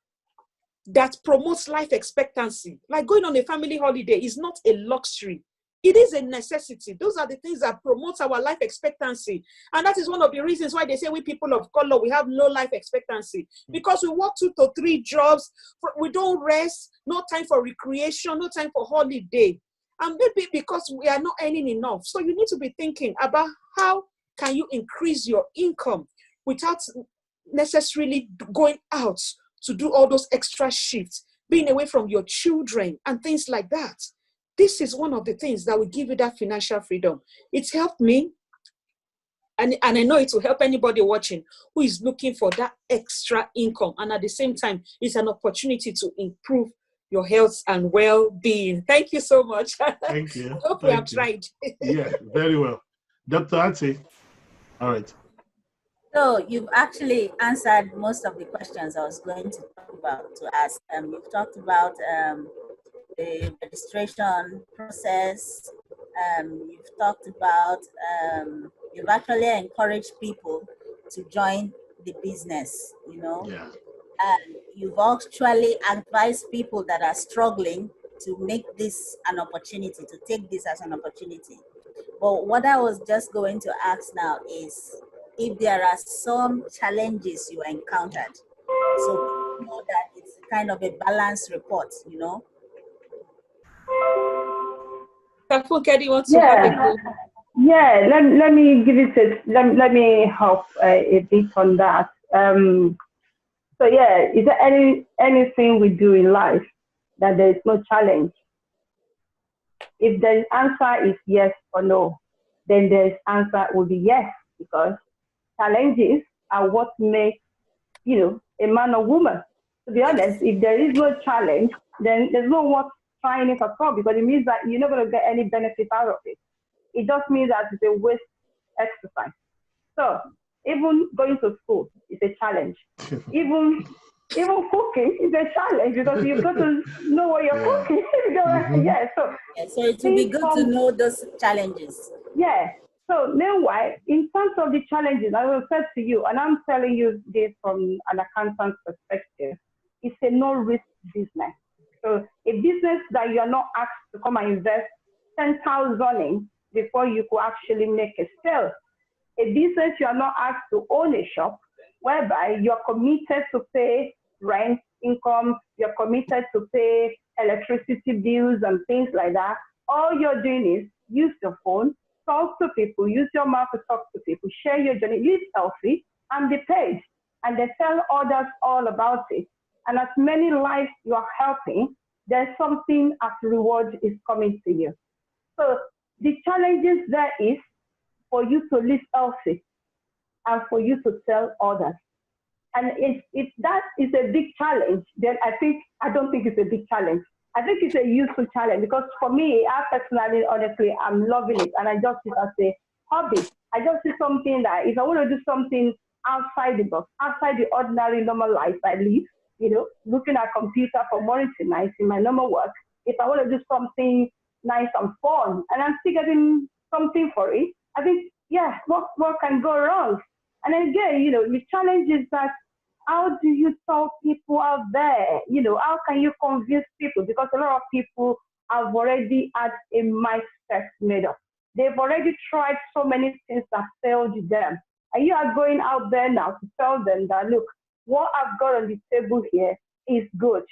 that promotes life expectancy. Like going on a family holiday is not a luxury. It is a necessity. Those are the things that promote our life expectancy. And that is one of the reasons why they say we people of color, we have low life expectancy. Because we work 2 to 3 jobs, we don't rest, no time for recreation, no time for holiday. And maybe because we are not earning enough. So you need to be thinking about how can you increase your income without necessarily going out to do all those extra shifts, being away from your children and things like that. This is one of the things that will give you that financial freedom. It's helped me, and I know it will help anybody watching who is looking for that extra income. And at the same time, it's an opportunity to improve your health and well-being. Thank you so much. Thank you. I hope we have tried. Yeah, very well. Dr. Ati, all right. So you've actually answered most of the questions I was going to talk about to ask. You've talked about the registration process. You've talked about, you've actually encouraged people to join the business, you know. Yeah. And you've actually advised people that are struggling to make this an opportunity, to take this as an opportunity. But what I was just going to ask now is if there are some challenges you encountered, so you know that it's kind of a balanced report, you know. Funke, do you want to have a Yeah, go? yeah. Let me give it let me help a bit on that. So yeah, is there anything we do in life that there is no challenge? If the answer is yes or no, then the answer will be yes, because challenges are what make, a man or woman. To be honest, if there is no challenge, then there's no what trying it at all, because it means that you're not going to get any benefit out of it. It just means that it's a waste exercise. So even going to school is a challenge. Even cooking is a challenge, because you've got to know what you're cooking. Yeah, so it would be good to know those challenges. Yeah. So meanwhile, in terms of the challenges, I will say to you, and I'm telling you this from an accountant's perspective, it's a no-risk business. So a business that you are not asked to come and invest 10,000 in before you could actually make a sale. A business you are not asked to own a shop, whereby you're committed to pay rent, income, you're committed to pay electricity bills and things like that. All you're doing is use your phone, talk to people, use your mouth to talk to people, share your journey, live healthy, and be paid. And they tell others all about it. And as many lives you are helping, there's something as reward is coming to you. So the challenges there is for you to live healthy and for you to tell others. And if that is a big challenge, then I don't think it's a big challenge. I think it's a useful challenge, because for me, I personally, honestly, I'm loving it. And I just see it as a hobby. I just see something that if I want to do something outside the box, outside the ordinary normal life I live, looking at computer from morning to night in my normal work, if I want to do something nice and fun, and I'm still getting something for it, I think, yeah, what can go wrong? And again, the challenge is that how do you tell people out there? How can you convince people? Because a lot of people have already had a mindset made up. They've already tried so many things that failed them. And you are going out there now to tell them that, look, what I've got on the table here is good.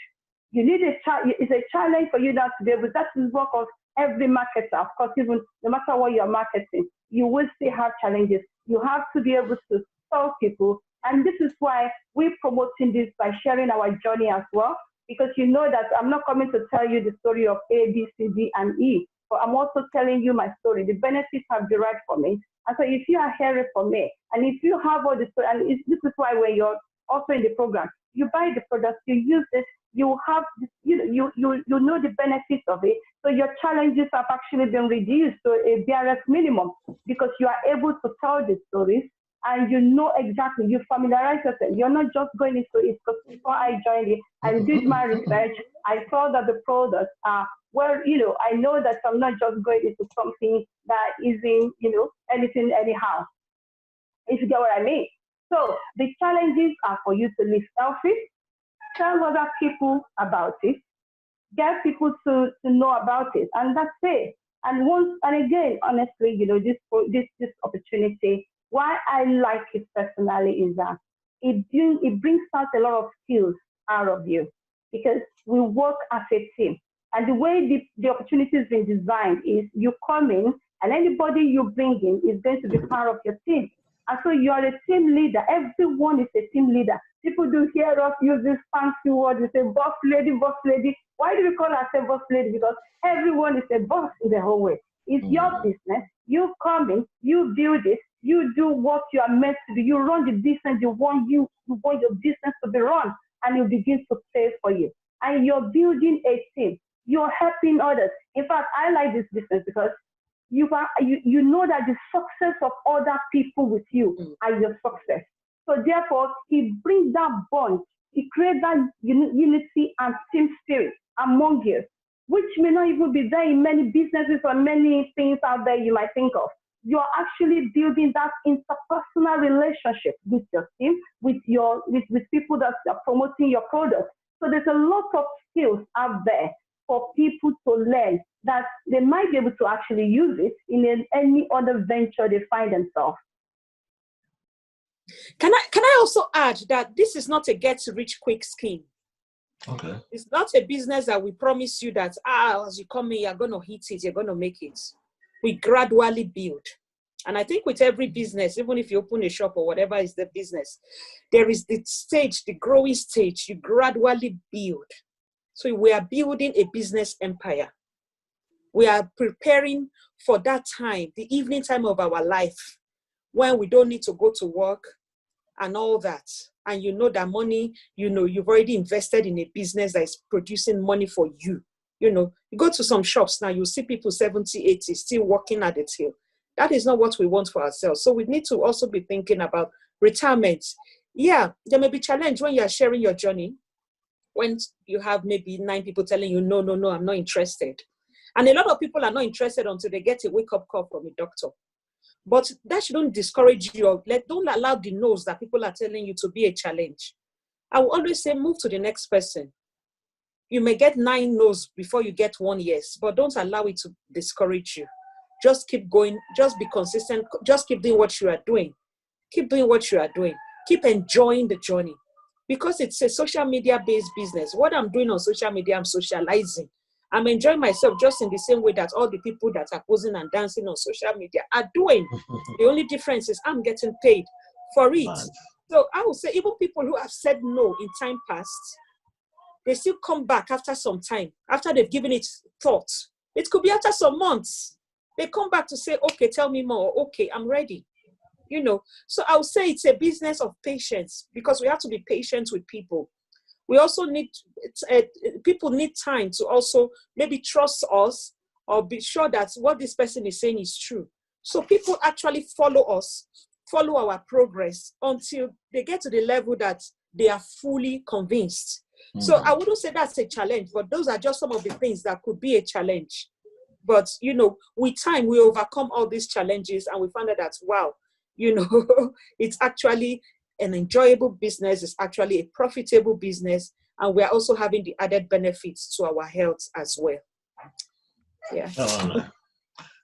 You need it's a challenge for you not to be able, that is work of every marketer. Of course, even no matter what you're marketing, you will still have challenges. You have to be able to tell people. And this is why we're promoting this by sharing our journey as well, because you know that I'm not coming to tell you the story of A, B, C, D, and E, but I'm also telling you my story. The benefits have derived from it. And so if you are hearing from me, and if you have all the story, and this is why when you're also in the program, you buy the product, you use it, you have, you know the benefits of it. So your challenges have actually been reduced to a barest minimum, because you are able to tell the stories. And you know exactly, you familiarize yourself. You're not just going into it, because before I joined it, I did my research. I saw that the products are, well, I know that I'm not just going into something that isn't, anything anyhow, if you get what I mean. So the challenges are for you to live healthy, tell other people about it, get people to know about it, and that's it. And again, honestly, this opportunity, why I like it personally is that it brings out a lot of skills out of you, because we work as a team. And the way the opportunity has been designed is you come in, and anybody you bring in is going to be part of your team. And so you are a team leader. Everyone is a team leader. People do hear us use this fancy word. They say boss lady, boss lady. Why do we call ourselves boss lady? Because everyone is a boss in the whole way. It's your business. You come in, you build it, you do what you are meant to do. You run the business you want your business to be run, and it begins to pay for you. And you're building a team. You're helping others. In fact, I like this business because you know that the success of other people with you are your success. So therefore, it brings that bond. It creates that unity and team spirit among you, which may not even be there in many businesses or many things out there you might think of. You're actually building that interpersonal relationship with your team, with people that are promoting your product. So there's a lot of skills out there for people to learn that they might be able to actually use it in any other venture they find themselves. Can I also add that this is not a get-rich-quick scheme. Okay. It's not a business that we promise you that, as you come in, you're going to hit it, you're going to make it. We gradually build. And I think with every business, even if you open a shop or whatever is the business, there is the stage, the growing stage, you gradually build. So we are building a business empire. We are preparing for that time, the evening time of our life, when we don't need to go to work and all that. And you know that money, you've already invested in a business that is producing money for you. You go to some shops now, you see people 70, 80 still working at the till. That is not what we want for ourselves. So we need to also be thinking about retirement. Yeah, there may be challenge when you are sharing your journey, when you have maybe 9 people telling you, no, I'm not interested. And a lot of people are not interested until they get a wake-up call from a doctor. But that shouldn't discourage you. Don't allow the no's that people are telling you to be a challenge. I will always say, move to the next person. You may get 9 no's before you get 1 yes, but don't allow it to discourage you. Just keep going. Just be consistent. Just keep doing what you are doing. Keep doing what you are doing. Keep enjoying the journey. Because it's a social media-based business. What I'm doing on social media, I'm socializing. I'm enjoying myself just in the same way that all the people that are posing and dancing on social media are doing. The only difference is I'm getting paid for it. Nice. So I would say even people who have said no in time past, they still come back after some time, after they've given it thought. It could be after some months. They come back to say, okay, tell me more. Okay, I'm ready. So I would say it's a business of patience, because we have to be patient with people. We also need, people need time to also maybe trust us or be sure that what this person is saying is true. So people actually follow us, follow our progress until they get to the level that they are fully convinced. Mm-hmm. So I wouldn't say that's a challenge, but those are just some of the things that could be a challenge. But, with time, we overcome all these challenges and we find out that, wow, it's actually an enjoyable business. It's actually a profitable business. And we're also having the added benefits to our health as well. Yeah.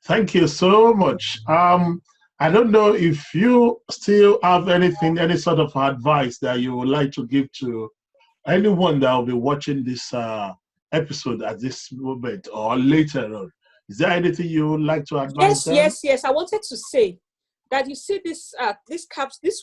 Thank you so much. I don't know if you still have any sort of advice that you would like to give to anyone that will be watching this episode at this moment or later on. Is there anything you would like to advise them? Yes. I wanted to say that you see these caps, these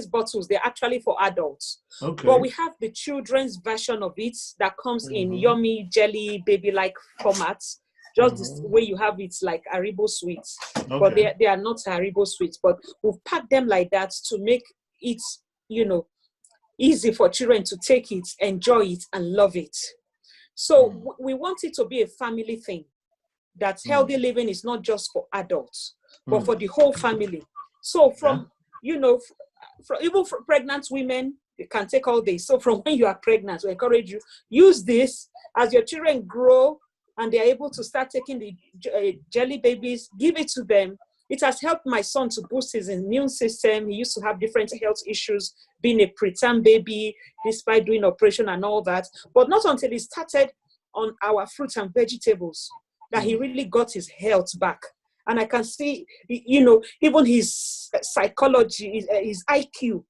bottles, they're actually for adults. Okay. But we have the children's version of it that comes in yummy, jelly, baby-like formats. Just this way you have it like Haribo sweets. Okay. But they are not Haribo sweets. But we've packed them like that to make it, easy for children to take it, enjoy it, and love it. So we want it to be a family thing. That healthy living is not just for adults, but for the whole family. So from even for pregnant women, you can take all this. So from when you are pregnant, we encourage you, use this as your children grow and they are able to start taking the jelly babies, give it to them. It has helped my son to boost his immune system. He used to have different health issues, being a preterm baby, despite doing operation and all that. But not until he started on our fruits and vegetables that he really got his health back. And I can see, even his psychology, his IQ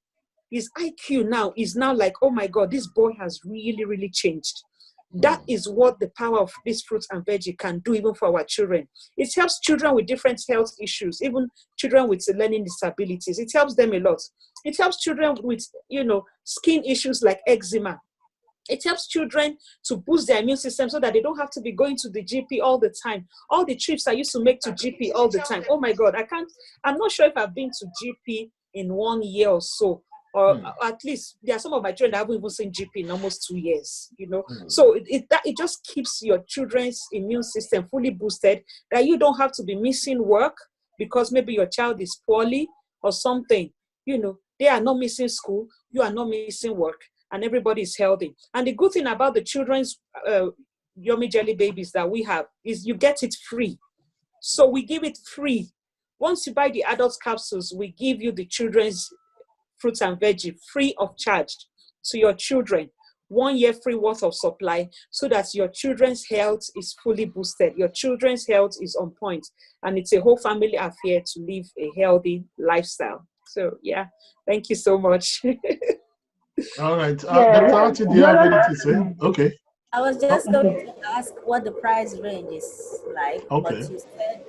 now is now like, oh my God, this boy has really, really changed. That is what the power of this fruits and veggie can do even for our children. It helps children with different health issues, even children with learning disabilities. It helps them a lot. It helps children with, skin issues like eczema. It helps children to boost their immune system so that they don't have to be going to the GP all the time. All the trips I used to make to GP all the time. Oh my God, I'm not sure if I've been to GP in 1 year or so. Or at least there are some of my children that haven't even seen GP in almost 2 years, So it just keeps your children's immune system fully boosted, that you don't have to be missing work because maybe your child is poorly or something. They are not missing school. You are not missing work. And everybody is healthy. And the good thing about the children's Yummy Jelly Babies that we have is you get it free. So we give it free. Once you buy the adult capsules, we give you the children's fruits and veggie free of charge to your children. 1 year free worth of supply, so that your children's health is fully boosted. Your children's health is on point, and it's a whole family affair to live a healthy lifestyle. So yeah, thank you so much. All right. Dr. Archie, do you have anything to say? Okay. I was just going to ask what the price range is like. Okay. But you said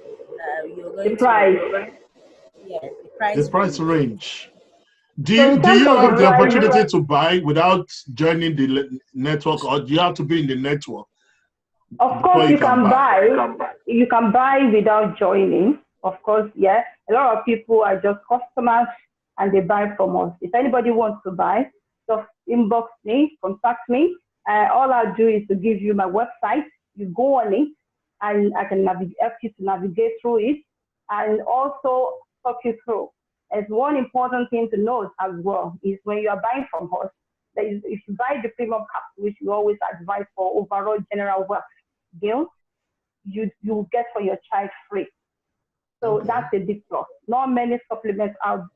you're going The price. Yeah, the price. The price range. Do you have the opportunity to buy without joining the network, or do you have to be in the network? Of course, you can buy. You can buy without joining. Of course, yeah. A lot of people are just customers and they buy from us. If anybody wants to buy, just inbox me, contact me. All I'll do is to give you my website. You go on it, and I can help you to navigate through it, and also talk you through. As one important thing to note as well is when you are buying from us, that is, if you buy the premium capsule, which we always advise for overall general work deal, you get for your child free. So that's a big plus. Not many supplements are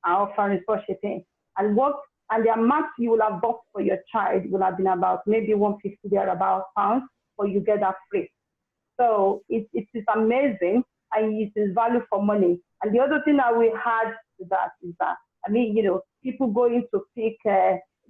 offering such a thing. And the amount you will have bought for your child will have been about maybe 150 thereabout pounds, or you get that free. So it is amazing, and it is value for money. And the other thing that we had to that is that, people going to pick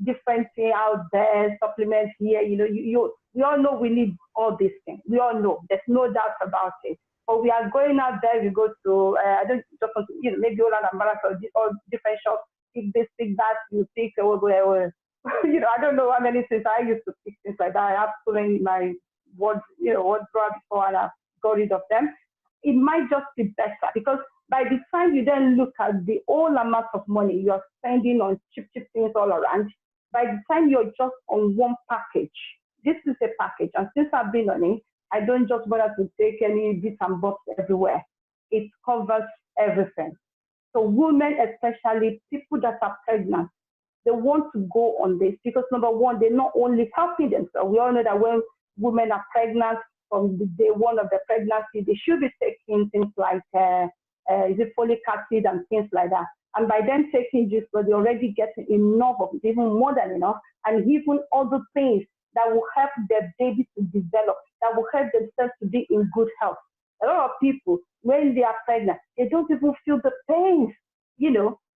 different things out there, supplements here, we all know we need all these things. We all know, there's no doubt about it. But we are going out there, we go to, I don't just want to, maybe all around America or different shops, pick this, pick that, you pick, I don't know how many things I used to pick things like that. I have so many in my wardrobe before, and I've got rid of them. It might just be better, because by the time you then look at the whole amount of money you're spending on cheap things all around, by the time you're just on one package, this is a package. And since I've been on it, I don't just bother to take any bits and bobs everywhere. It covers everything. So women, especially people that are pregnant, they want to go on this because, number one, they're not only helping themselves. We all know that when women are pregnant, from the day one of the pregnancy, they should be taking things like folic acid and things like that. And by them taking this, they're already getting enough of it, even more than enough, and even other things that will help their baby to develop, that will help themselves to be in good health. A lot of people, when they are pregnant, they don't even feel the pains,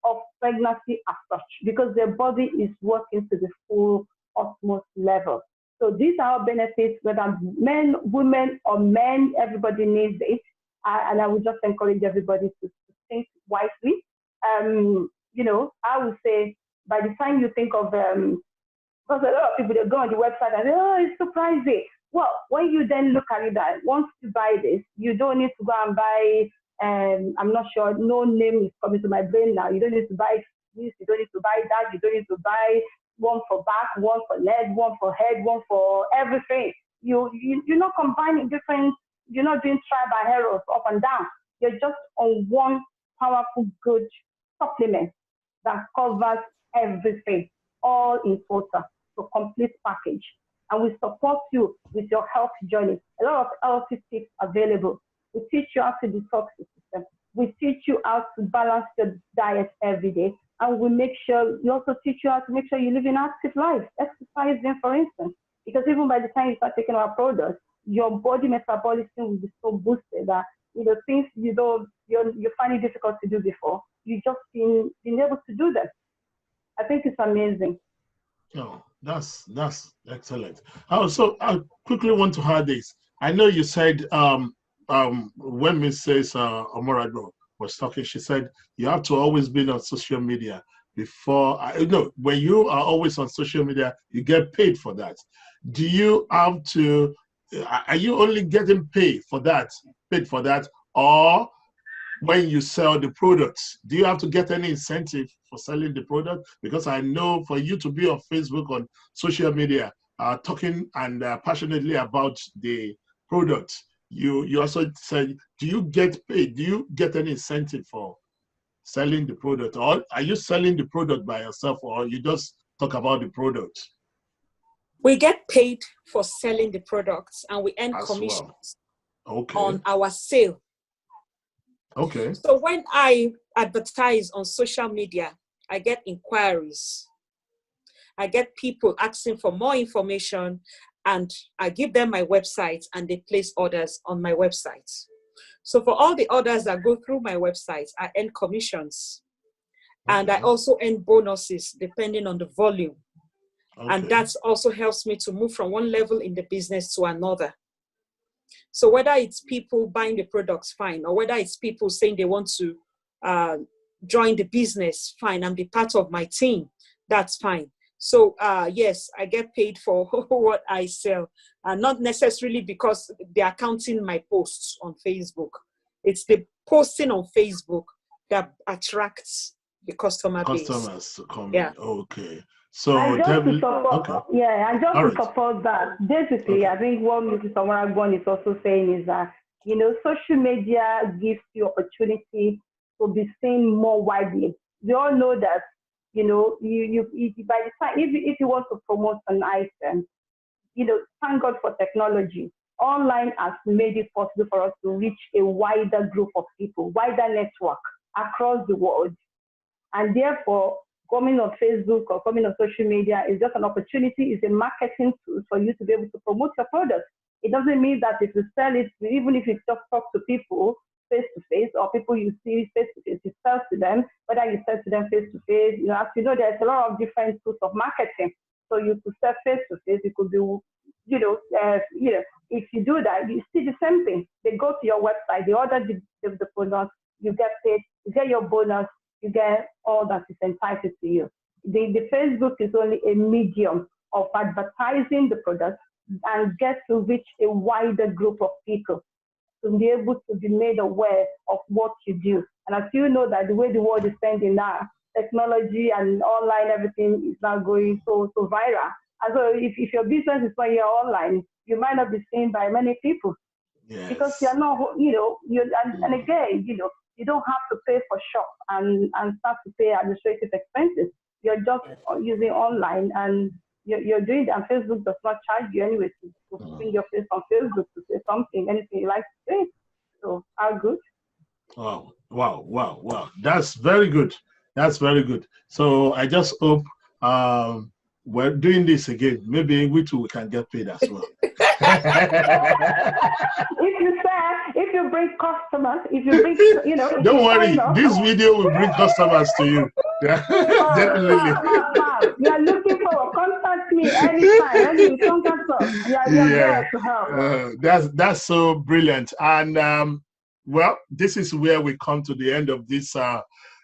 of pregnancy as such, because their body is working to the full utmost level. So these are benefits, whether men, women, or men, everybody needs it. And I would just encourage everybody to think wisely. I would say by the time you think of, because a lot of people, they go on the website and say, oh, it's so pricey. Well, when you then look at it, that once you buy this, you don't need to go and buy, I'm not sure, no name is coming to my brain now. You don't need to buy this, you don't need to buy that, you don't need to buy one for back, one for leg, one for head, one for everything. You're not combining different, you're not doing trial by errors up and down. You're just on one powerful, good supplement that covers everything, all in total, so complete package. And we support you with your health journey. A lot of healthy tips available. We teach you how to detox the system. We teach you how to balance your diet every day. And we also teach you how to make sure you live an active life, exercising, for instance. Because even by the time you start taking our products, your body metabolism will be so boosted that things you find it difficult to do before, you just been able to do them. I think it's amazing. Oh, that's excellent. So I quickly want to add this. I know you said when Mrs. Omorado was talking, she said you have to always be on social media before. When you are always on social media, you get paid for that. Do you have to? Are you only getting paid for that, or when you sell the products, do you have to get any incentive for selling the product? Because I know for you to be on Facebook, on social media, talking and passionately about the product, you also said, do you get paid? Do you get any incentive for selling the product, or are you selling the product by yourself, or you just talk about the product? We get paid for selling the products, and we earn commissions on our sale. Okay. So when I advertise on social media, I get inquiries. I get people asking for more information, and I give them my website, and they place orders on my website. So for all the orders that go through my website, I earn commissions. And I also earn bonuses depending on the volume. And that also helps me to move from one level in the business to another. So whether it's people buying the products, fine, or whether it's people saying they want to join the business, fine, I'm the part of my team, that's fine. So yes, I get paid for what I sell, not necessarily because they are counting my posts on Facebook. It's the posting on Facebook that attracts the customer base. Customers to come in. Okay. So and just to support that, basically, I think what Mrs. Omaragbon is also saying is that, you know, social media gives you opportunity to be seen more widely. We all know that, you know, you by the time, if you want to promote an item, you know, thank God for technology. Online has made it possible for us to reach a wider group of people, wider network across the world. And therefore, coming on Facebook or coming on social media is just an opportunity, it's a marketing tool for you to be able to promote your product. It doesn't mean that if you sell it, even if you just talk to people face to face, or people you see face to face, you sell to them, whether you sell to them face to face, you know, as you know, there's a lot of different tools of marketing. So you could sell face to face, it could be, if you do that, you see the same thing. They go to your website, they order the product, you get paid, you get your bonus, you get all that is entitled to you. The Facebook is only a medium of advertising the product and get to reach a wider group of people to be able to be made aware of what you do. And as you know that the way the world is spending now, technology and online, everything is now going so viral. And so if your business is when you're online, you might not be seen by many people. Yes. Because you're not, you know, and again, you know, you don't have to pay for shop and start to pay administrative expenses. You're just using online and you're doing that. And Facebook does not charge you anyway to bring your face on Facebook to say something, anything you like to say. So how good? Wow. That's very good. That's very good. So I just hope we're doing this again. Maybe we too can get paid as well. If you bring customers, if you bring, you know. Don't worry, this video will bring customers to you. Definitely. You are looking for, contact me anytime. When you contact us, you're there to help. That's so brilliant. And well, this is where we come to the end of this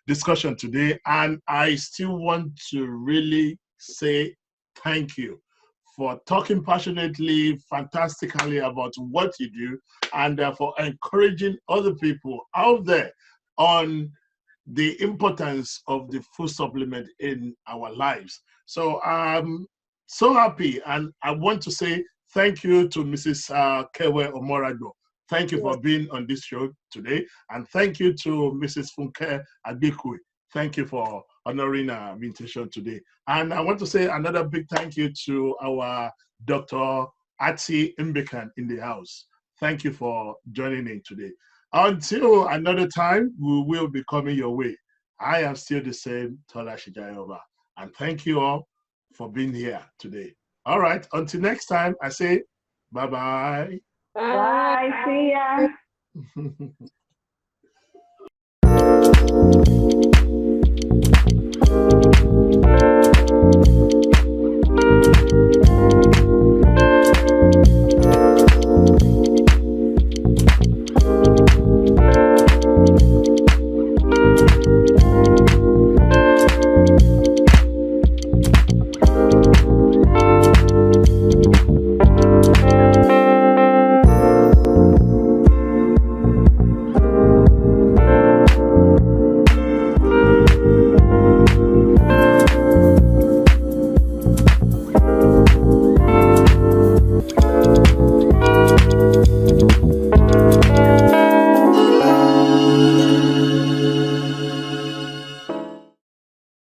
discussion today. And I still want to really say thank you for talking passionately, fantastically about what you do, and for encouraging other people out there on the importance of the food supplement in our lives. So I'm so happy, and I want to say thank you to Mrs. Kewe Omaragbon. Thank you for being on this show today, and thank you to Mrs. Funke Agbekwe. Thank you for honoring our invitation today. And I want to say another big thank you to our Dr. Ati Mbekan in the house. Thank you for joining in today. Until another time, we will be coming your way. I am still the same, Tola Shijayoba. And thank you all for being here today. All right, until next time, I say bye-bye. Bye, see ya.